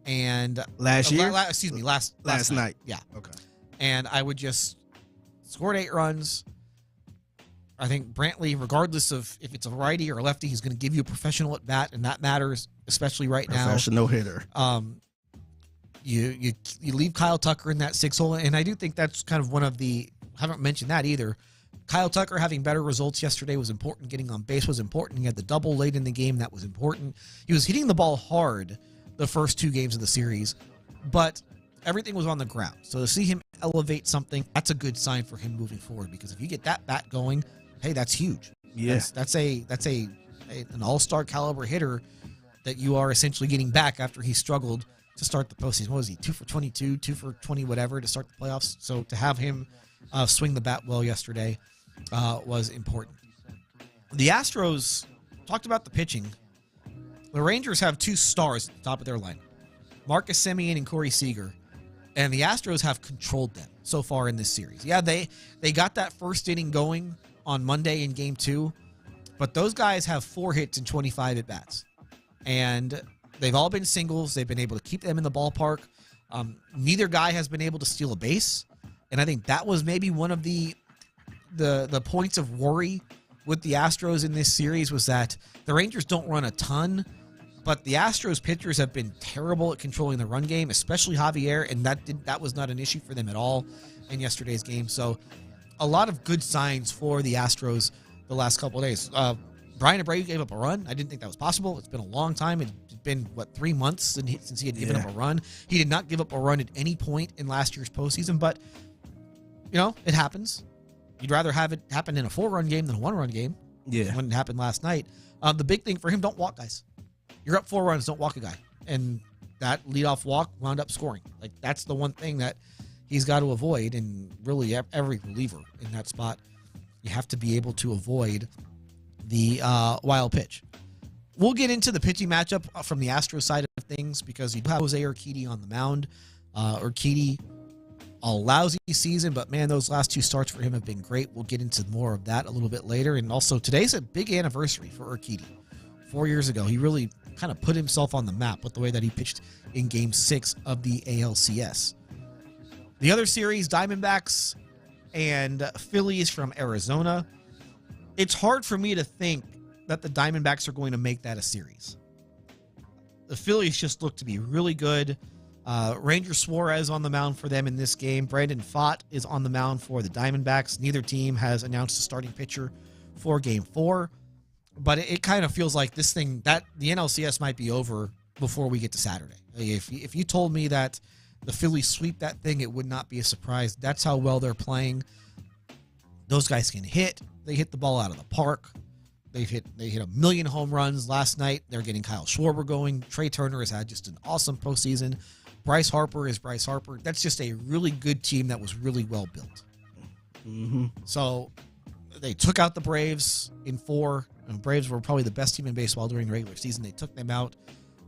Speaker 1: And
Speaker 5: last night.
Speaker 1: Yeah.
Speaker 5: Okay.
Speaker 1: And I would just scored 8 runs. I think Brantley, regardless of if it's a righty or a lefty, he's going to give you a professional at bat, and that matters, especially right now.
Speaker 5: Professional hitter.
Speaker 1: You leave Kyle Tucker in that 6 hole, and I do think that's kind of one of the. I haven't mentioned that either. Kyle Tucker having better results yesterday was important. Getting on base was important. He had the double late in the game. That was important. He was hitting the ball hard the first 2 games of the series, but everything was on the ground. So to see him elevate something, that's a good sign for him moving forward, because if you get that bat going, hey, that's huge.
Speaker 5: Yes.
Speaker 1: That's an all-star caliber hitter that you are essentially getting back after he struggled to start the postseason. What was he, 2 for 22, 2 for 20, whatever, to start the playoffs? So to have him swing the bat well yesterday was important. The Astros, talked about the pitching. The Rangers have 2 stars at the top of their lineup, Marcus Semien and Corey Seager, and the Astros have controlled them so far in this series. Yeah, they got that first inning going on Monday in Game 2, but those guys have 4 hits and 25 at-bats, and they've all been singles. They've been able to keep them in the ballpark. Neither guy has been able to steal a base, and I think that was maybe one of the points of worry with the Astros in this series, was that the Rangers don't run a ton, but the Astros pitchers have been terrible at controlling the run game, especially Javier, and that was not an issue for them at all in yesterday's game. So a lot of good signs for the Astros the last couple of days. Brian Abreu gave up a run. I didn't think that was possible. It's been a long time. It's been, 3 months since he had given up a run. He did not give up a run at any point in last year's postseason, but, it happens. You'd rather have it happen in a 4-run game than a 1-run game.
Speaker 5: Yeah.
Speaker 1: When it happened last night. The big thing for him, don't walk guys. You're up 4 runs, don't walk a guy. And that leadoff walk wound up scoring. Like, that's the one thing that he's got to avoid, and really every reliever in that spot, you have to be able to avoid the wild pitch. We'll get into the pitching matchup from the Astros side of things, because you have Jose Urquidy on the mound. Urquidy, a lousy season, but man, those last 2 starts for him have been great. We'll get into more of that a little bit later. And also, today's a big anniversary for Urquidy. 4 years ago, he really kind of put himself on the map with the way that he pitched in Game 6 of the ALCS. The other series, Diamondbacks and Phillies from Arizona. It's hard for me to think that the Diamondbacks are going to make that a series. The Phillies just look to be really good. Ranger Suarez on the mound for them in this game. Brandon Pfaadt is on the mound for the Diamondbacks. Neither team has announced a starting pitcher for Game 4. But it kind of feels like this thing, that the NLCS might be over before we get to Saturday. If you told me that the Phillies sweep that thing, it would not be a surprise. That's how well they're playing. Those guys can hit. They hit the ball out of the park. They hit 1 million home runs last night. They're getting Kyle Schwarber going. Trey Turner has had just an awesome postseason. Bryce Harper is Bryce Harper. That's just a really good team that was really well built.
Speaker 5: Mm-hmm.
Speaker 1: So they took out the Braves in 4. And Braves were probably the best team in baseball during the regular season. They took them out,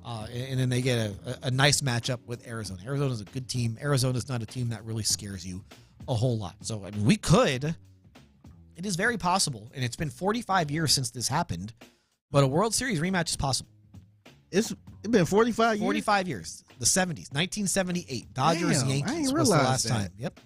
Speaker 1: and then they get a nice matchup with Arizona. Arizona's a good team. Arizona's not a team that really scares you a whole lot. So, I mean, it is very possible, and it's been 45 years since this happened, but a World Series rematch is possible.
Speaker 5: It's been 45 years?
Speaker 1: 45 years. The 70s, 1978. Dodgers,
Speaker 5: Damn,
Speaker 1: Yankees
Speaker 5: I ain't
Speaker 1: was the
Speaker 5: realized
Speaker 1: last
Speaker 5: that.
Speaker 1: time. Yep.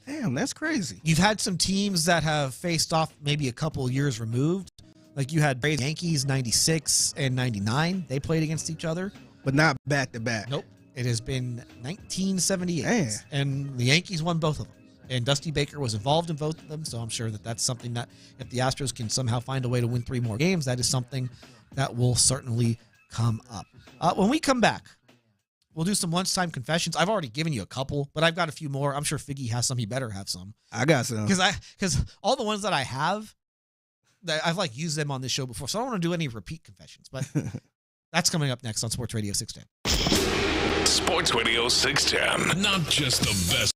Speaker 5: Damn, that's crazy.
Speaker 1: You've had some teams that have faced off maybe a couple years removed. Like you had Braves, Yankees, 96 and 99. They played against each other.
Speaker 5: But not back-to-back.
Speaker 1: Nope. It has been 1978.
Speaker 5: Man.
Speaker 1: And the Yankees won both of them. And Dusty Baker was involved in both of them, so I'm sure that that's something that if the Astros can somehow find a way to win 3 more games, that is something that will certainly come up. When we come back, we'll do some lunchtime confessions. I've already given you a couple, but I've got a few more. I'm sure Figgy has some. He better have some.
Speaker 5: I got some.
Speaker 1: Because all the ones that I have, I've used them on this show before, so I don't want to do any repeat confessions, but that's coming up next on Sports Radio 610.
Speaker 2: Sports Radio 610.
Speaker 8: Not just the best